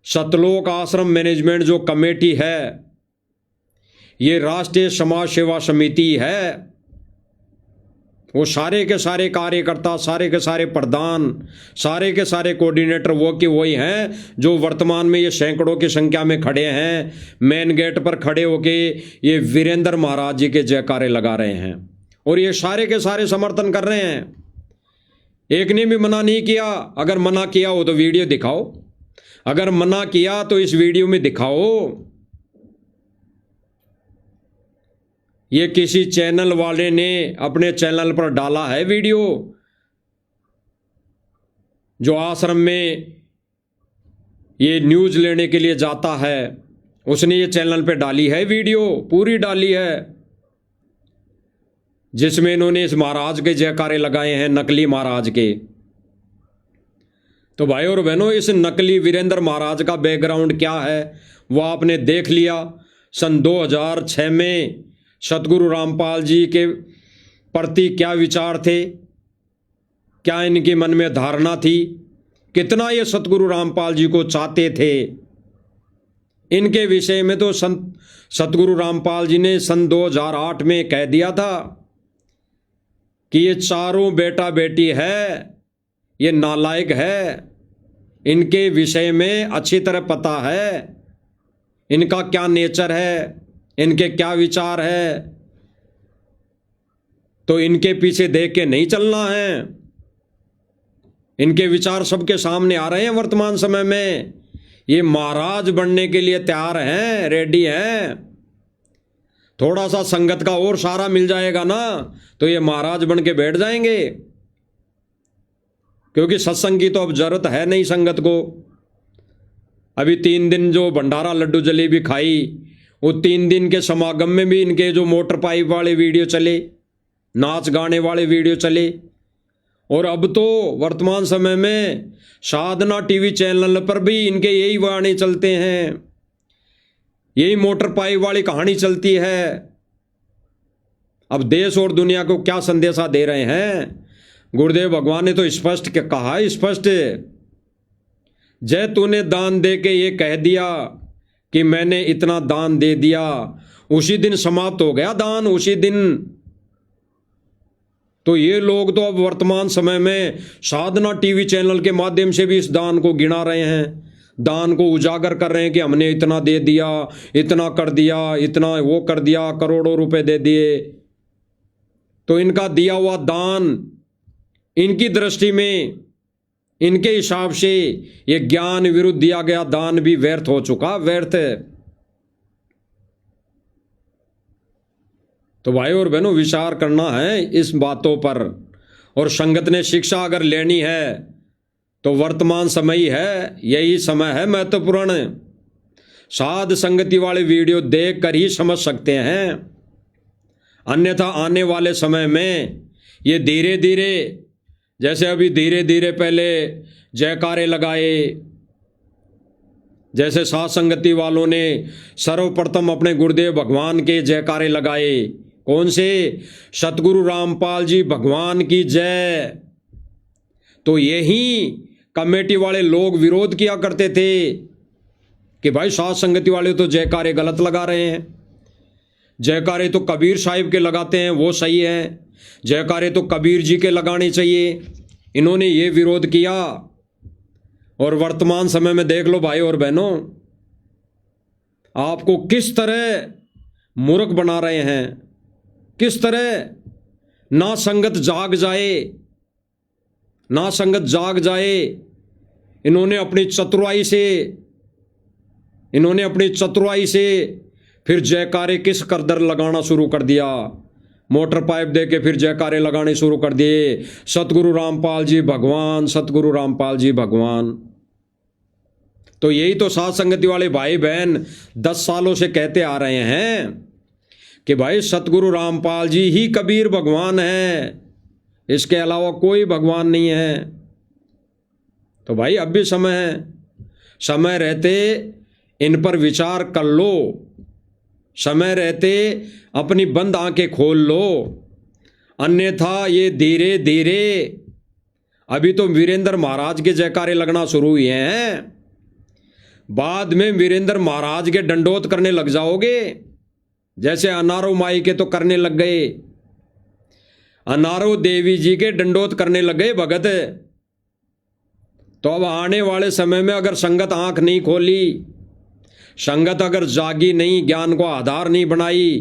सतलोक आश्रम मैनेजमेंट जो कमेटी है, ये राष्ट्रीय समाज सेवा समिति है। वो सारे के सारे कार्यकर्ता, सारे के सारे प्रधान, सारे के सारे कोऑर्डिनेटर वो के वही हैं जो वर्तमान में ये सैकड़ों की संख्या में खड़े हैं। मेन गेट पर खड़े होके ये वीरेंद्र महाराज जी के जयकारे लगा रहे हैं, और ये सारे के सारे समर्थन कर रहे हैं। एक ने भी मना नहीं किया। अगर मना किया हो तो वीडियो दिखाओ, अगर मना किया तो इस वीडियो में दिखाओ। ये किसी चैनल वाले ने अपने चैनल पर डाला है वीडियो, जो आश्रम में ये न्यूज़ लेने के लिए जाता है, उसने ये चैनल पे डाली है वीडियो, पूरी डाली है, जिसमें इन्होंने इस महाराज के जयकारे लगाए हैं, नकली महाराज के। तो भाई और बहनों, इस नकली वीरेंद्र महाराज का बैकग्राउंड क्या है वो आपने देख लिया। सन 2006 में सतगुरु रामपाल जी के प्रति क्या विचार थे, क्या इनके मन में धारणा थी, कितना ये सतगुरु रामपाल जी को चाहते थे। इनके विषय में तो सतगुरु रामपाल जी ने सन 2008 में कह दिया था कि ये चारों बेटा बेटी है, ये नालायक है, इनके विषय में अच्छी तरह पता है इनका क्या नेचर है, इनके क्या विचार है। तो इनके पीछे देख के नहीं चलना है। इनके विचार सबके सामने आ रहे हैं वर्तमान समय में। ये महाराज बनने के लिए तैयार हैं, रेडी हैं। थोड़ा सा संगत का और सहारा मिल जाएगा ना तो ये महाराज बन के बैठ जाएंगे, क्योंकि सत्संग की तो अब जरूरत है नहीं संगत को। अभी 3 दिन जो भंडारा लड्डू जलेबी खाई, वो 3 दिन के समागम में भी इनके जो मोटर पाइप वाले वीडियो चले, नाच गाने वाले वीडियो चले, और अब तो वर्तमान समय में साधना टीवी चैनल पर भी इनके यही वाणी चलते हैं, यही मोटर पाइप वाली कहानी चलती है। अब देश और दुनिया को क्या संदेशा दे रहे हैं? गुरुदेव भगवान ने तो स्पष्ट कहा, स्पष्ट, जय तूने दान दे के ये कह दिया कि मैंने इतना दान दे दिया, उसी दिन समाप्त हो गया दान, उसी दिन। तो ये लोग तो अब वर्तमान समय में साधना टीवी चैनल के माध्यम से भी इस दान को गिना रहे हैं, दान को उजागर कर रहे हैं कि हमने इतना दे दिया, इतना कर दिया, इतना वो कर दिया, करोड़ों रुपए दे दिए। तो इनका दिया हुआ दान, इनकी दृष्टि में, इनके हिसाब से ये ज्ञान विरुद्ध दिया गया दान भी व्यर्थ हो चुका, व्यर्थ। तो भाई और बहनों, विचार करना है इस बातों पर। और संगत ने शिक्षा अगर लेनी है तो वर्तमान समय ही है, यही समय है महत्वपूर्ण। साध संगति वाले वीडियो देख कर ही समझ सकते हैं, अन्यथा आने वाले समय में ये धीरे धीरे, जैसे अभी धीरे धीरे पहले जयकारे लगाए, जैसे साध संगति वालों ने सर्वप्रथम अपने गुरुदेव भगवान के जयकारे लगाए। कौन से? सतगुरु रामपाल जी भगवान की जय। तो यही कमेटी वाले लोग विरोध किया करते थे कि भाई साध संगति वाले तो जयकारे गलत लगा रहे हैं, जयकारे तो कबीर साहिब के लगाते हैं वो सही है, जयकारे तो कबीर जी के लगाने चाहिए। इन्होंने ये विरोध किया। और वर्तमान समय में देख लो भाई और बहनों, आपको किस तरह मूर्ख बना रहे हैं, किस तरह ना संगत जाग जाए, ना संगत जाग जाए। इन्होंने अपनी चतुराई से फिर जयकारे किस कदर लगाना शुरू कर दिया, मोटर पाइप दे के फिर जयकारे लगाने शुरू कर दिए, सतगुरु रामपाल जी भगवान, सतगुरु रामपाल जी भगवान। तो यही तो साध संगति वाले भाई बहन 10 सालों से कहते आ रहे हैं कि भाई सतगुरु रामपाल जी ही कबीर भगवान है, इसके अलावा कोई भगवान नहीं है। तो भाई अब भी समय है, समय रहते इन पर विचार कर लो, समय रहते अपनी बंद आंखें खोल लो, अन्यथा ये धीरे धीरे, अभी तो वीरेंद्र महाराज के जयकारे लगना शुरू हुए हैं, बाद में वीरेंद्र महाराज के दंडोत करने लग जाओगे, जैसे अनारो माई के तो करने लग गए, अनारो देवी जी के दंडोत करने लग गए भगत। तो अब आने वाले समय में अगर संगत आंख नहीं खोली, संगत अगर जागी नहीं, ज्ञान को आधार नहीं बनाई,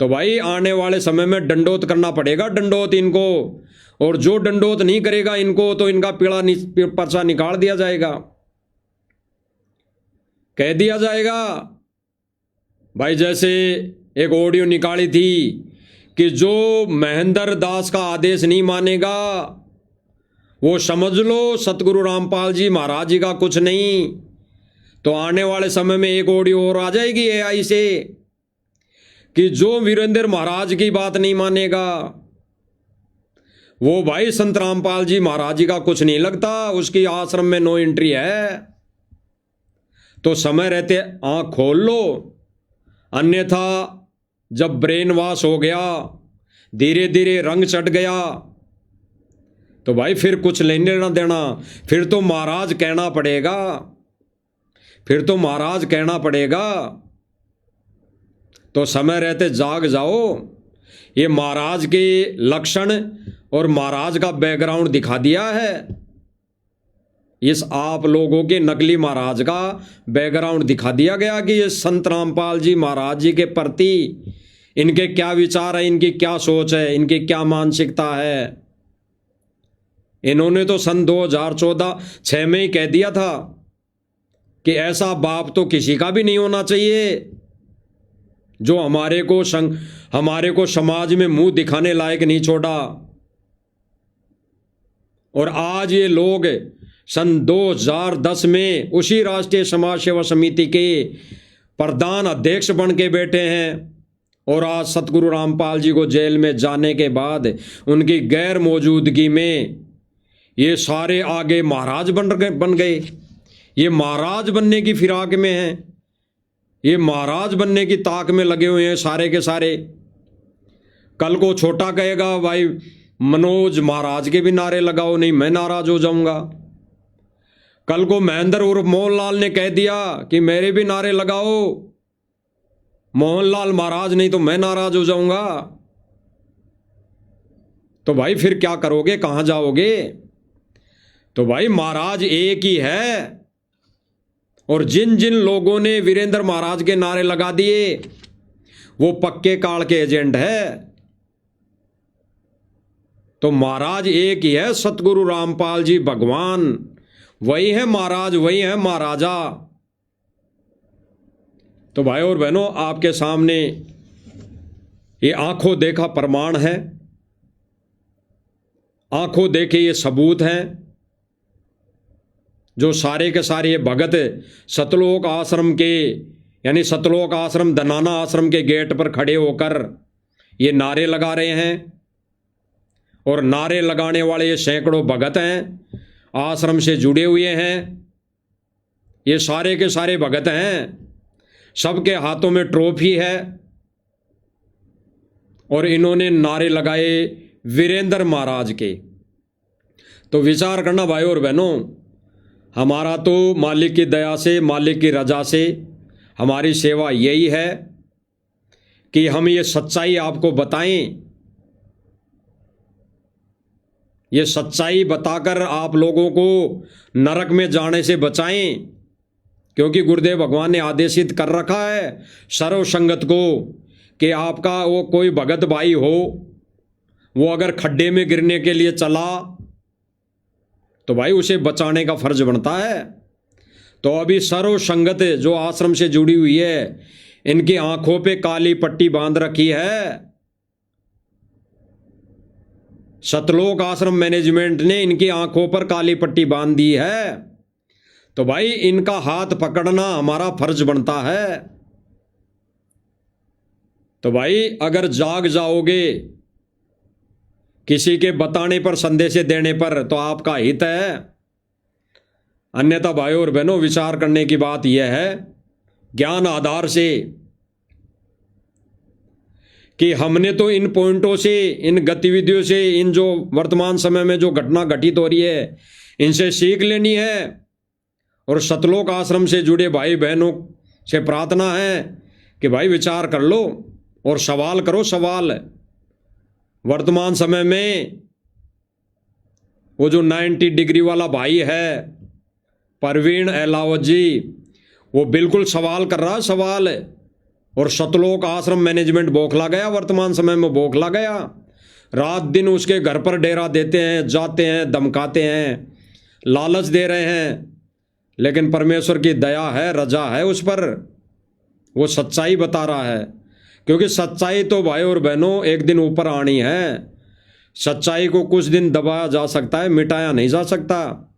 तो भाई आने वाले समय में दंडोत करना पड़ेगा, दंडोत इनको। और जो दंडोत नहीं करेगा इनको तो इनका पर्चा निकाल दिया जाएगा, कह दिया जाएगा। भाई जैसे एक ऑडियो निकाली थी कि जो महेंद्र दास का आदेश नहीं मानेगा वो समझ लो सतगुरु रामपाल जी महाराज जी का कुछ नहीं। तो आने वाले समय में एक ऑडियो और आ जाएगी AI से कि जो वीरेंद्र महाराज की बात नहीं मानेगा वो भाई संत रामपाल जी महाराज जी का कुछ नहीं लगता, उसकी आश्रम में नो एंट्री है। तो समय रहते आंख खोल लो, अन्यथा जब ब्रेन वॉश हो गया, धीरे धीरे रंग चढ़ गया, तो भाई फिर कुछ लेने ना देना, फिर तो महाराज कहना पड़ेगा, फिर तो महाराज कहना पड़ेगा। तो समय रहते जाग जाओ। ये महाराज के लक्षण और महाराज का बैकग्राउंड दिखा दिया है, इस आप लोगों के नकली महाराज का बैकग्राउंड दिखा दिया गया कि ये संत रामपाल जी महाराज जी के प्रति इनके क्या विचार है, इनकी क्या सोच है, इनकी क्या मानसिकता है। इन्होंने तो सन 2014-6 में ही कह दिया था कि ऐसा बाप तो किसी का भी नहीं होना चाहिए जो हमारे को समाज में मुंह दिखाने लायक नहीं छोड़ा। और आज ये लोग सन 2010 में उसी राष्ट्रीय समाज सेवा समिति के प्रधान अध्यक्ष बन के बैठे हैं, और आज सतगुरु रामपाल जी को जेल में जाने के बाद उनकी गैर मौजूदगी में ये सारे आगे महाराज बन गए। ये महाराज बनने की फिराक में हैं, ये महाराज बनने की ताक में लगे हुए हैं सारे के सारे। कल को छोटा कहेगा भाई मनोज महाराज के भी नारे लगाओ, नहीं मैं नाराज हो जाऊंगा। कल को महेंद्र उर्फ मोहनलाल ने कह दिया कि मेरे भी नारे लगाओ, मोहनलाल महाराज नहीं तो मैं नाराज हो जाऊंगा। तो भाई फिर क्या करोगे, कहां जाओगे। तो भाई महाराज एक ही है, और जिन जिन लोगों ने वीरेंद्र महाराज के नारे लगा दिए वो पक्के काल के एजेंट है। तो महाराज एक ही है, सतगुरु रामपाल जी भगवान, वही है महाराज, वही है महाराजा। तो भाई और बहनों, आपके सामने ये आंखों देखा प्रमाण है, आंखों देखे ये सबूत हैं, जो सारे के सारे ये भगत सतलोक आश्रम के, यानी सतलोक आश्रम धनाना आश्रम के गेट पर खड़े होकर ये नारे लगा रहे हैं। और नारे लगाने वाले ये सैकड़ों भगत हैं, आश्रम से जुड़े हुए हैं, ये सारे के सारे भगत हैं, सबके हाथों में ट्रॉफी है, और इन्होंने नारे लगाए वीरेंद्र महाराज के। तो विचार करना भाई और बहनों, हमारा तो मालिक की दया से, मालिक की रजा से हमारी सेवा यही है कि हम ये सच्चाई आपको बताएं, ये सच्चाई बताकर आप लोगों को नरक में जाने से बचाएं। क्योंकि गुरुदेव भगवान ने आदेशित कर रखा है सर्व संगत को कि आपका वो कोई भगत भाई हो, वो अगर खड्डे में गिरने के लिए चला तो भाई उसे बचाने का फर्ज बनता है। तो अभी सर्व संगत जो आश्रम से जुड़ी हुई है, इनकी आंखों पे काली पट्टी बांध रखी है। सतलोक आश्रम मैनेजमेंट ने इनकी आंखों पर काली पट्टी बांध दी है। तो भाई इनका हाथ पकड़ना हमारा फर्ज बनता है। तो भाई अगर जाग जाओगे किसी के बताने पर, संदेश देने पर, तो आपका हित है। अन्यथा भाइयों और बहनों, विचार करने की बात यह है ज्ञान आधार से कि हमने तो इन पॉइंटों से, इन गतिविधियों से, इन जो वर्तमान समय में जो घटना घटित हो रही है, इनसे सीख लेनी है। और सतलोक आश्रम से जुड़े भाई बहनों से प्रार्थना है कि भाई विचार कर लो और सवाल करो। सवाल वर्तमान समय में वो जो 90 डिग्री वाला भाई है परवीन अहलावत जी, वो बिल्कुल सवाल कर रहा है, सवाल। और सतलोक आश्रम मैनेजमेंट बौखला गया, वर्तमान समय में बौखला गया। रात दिन उसके घर पर डेरा देते हैं, जाते हैं, धमकाते हैं, लालच दे रहे हैं, लेकिन परमेश्वर की दया है, रजा है उस पर, वो सच्चाई बता रहा है। क्योंकि सच्चाई तो भाई और बहनों एक दिन ऊपर आनी है। सच्चाई को कुछ दिन दबाया जा सकता है, मिटाया नहीं जा सकता।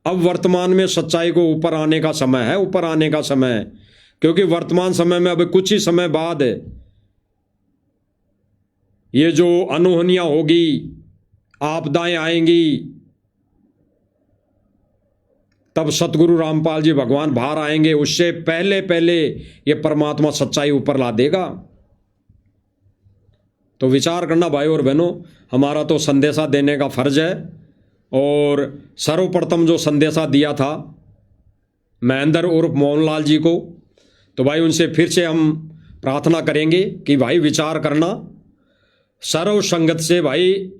अब वर्तमान में सच्चाई को ऊपर आने का समय है, ऊपर आने का समय है। क्योंकि वर्तमान समय में अब कुछ ही समय बाद ये जो अनहोनियां होगी, आपदाएं आएंगी, तब सतगुरु रामपाल जी भगवान बाहर आएंगे। उससे पहले पहले ये परमात्मा सच्चाई ऊपर ला देगा। तो विचार करना भाई और बहनों, हमारा तो संदेशा देने का फर्ज है। और सर्वप्रथम जो संदेशा दिया था महेंद्र उर्फ मोहनलाल जी को, तो भाई उनसे फिर से हम प्रार्थना करेंगे कि भाई विचार करना, सर्व संगत से भाई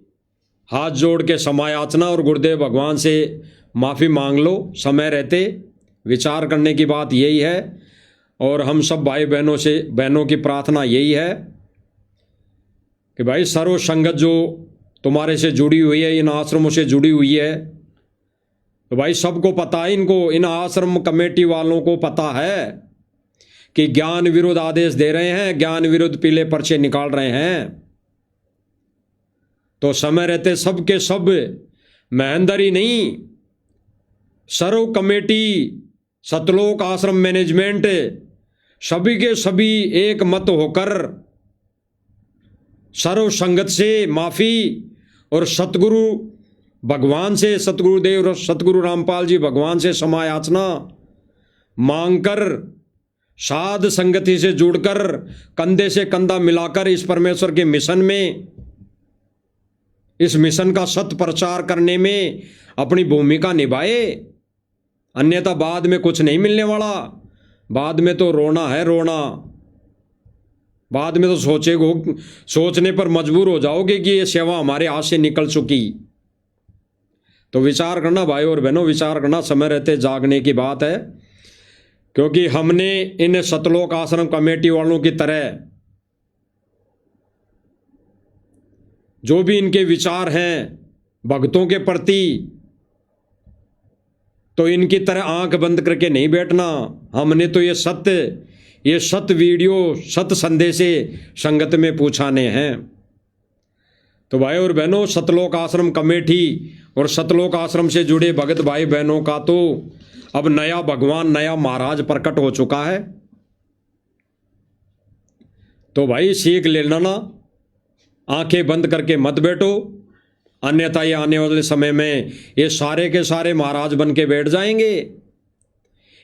हाथ जोड़ के समायाचना और गुरुदेव भगवान से माफ़ी मांग लो समय रहते। विचार करने की बात यही है। और हम सब भाई बहनों की प्रार्थना यही है कि भाई सर्व संगत जो तुम्हारे से जुड़ी हुई है, इन आश्रमों से जुड़ी हुई है, तो भाई सबको पता है, इनको, इन आश्रम कमेटी वालों को पता है कि ज्ञान विरुद्ध आदेश दे रहे हैं, ज्ञान विरुद्ध पीले पर्चे निकाल रहे हैं। तो समय रहते सबके सब, महेंद्र ही नहीं, सर्व कमेटी, सतलोक आश्रम मैनेजमेंट, सभी के सभी एक मत होकर सर्व संगत से माफी और सतगुरु भगवान से, सतगुरुदेव और सतगुरु रामपाल जी भगवान से समायाचना मांगकर, साध संगति से जुड़कर, कंधे से कंधा मिलाकर इस परमेश्वर के मिशन में, इस मिशन का सत प्रचार करने में अपनी भूमिका निभाए। अन्यथा बाद में कुछ नहीं मिलने वाला। बाद में तो रोना है, रोना। बाद में तो सोचने पर मजबूर हो जाओगे कि ये सेवा हमारे हाथ से निकल चुकी। तो विचार करना भाई और बहनों, विचार करना, समय रहते जागने की बात है। क्योंकि हमने इन सतलोक आश्रम कमेटी वालों की तरह जो भी इनके विचार हैं भक्तों के प्रति, तो इनकी तरह आंख बंद करके नहीं बैठना। हमने तो ये सत्य वीडियो, सत्य संदेशे संगत में पूछाने हैं। तो भाई और बहनों, सतलोक आश्रम कमेटी और सतलोक आश्रम से जुड़े भगत भाई बहनों का तो अब नया भगवान, नया महाराज प्रकट हो चुका है। तो भाई सीख लेना ना, आंखें बंद करके मत बैठो, अन्यथा ये आने वाले समय में ये सारे के सारे महाराज बन के बैठ जाएंगे।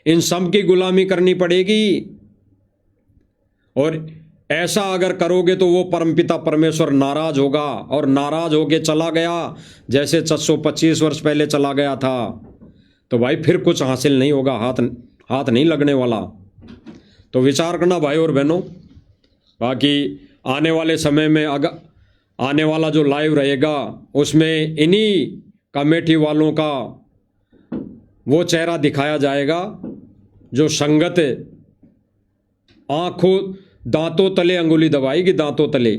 इन सब की गुलामी करनी पड़ेगी। और ऐसा अगर करोगे तो वो परमपिता परमेश्वर नाराज होगा, और नाराज होके चला गया जैसे 725 वर्ष पहले चला गया था, तो भाई फिर कुछ हासिल नहीं होगा, हाथ नहीं लगने वाला। तो विचार करना भाई और बहनों। बाकी आने वाले समय में आने वाला जो लाइव रहेगा उसमें इन्हीं कमेटी वालों का वो चेहरा दिखाया जाएगा जो संगत आंखों दांतों तले अंगुली दबाएगी, दांतों तले।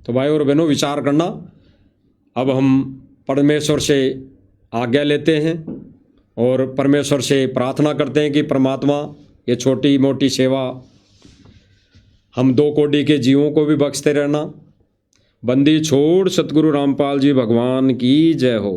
तो भाई और बहनों विचार करना। अब हम परमेश्वर से आज्ञा लेते हैं और परमेश्वर से प्रार्थना करते हैं कि परमात्मा ये छोटी मोटी सेवा हम 2 कोटि के जीवों को भी बख्शते रहना। बंदी छोड़ सतगुरु रामपाल जी भगवान की जय हो।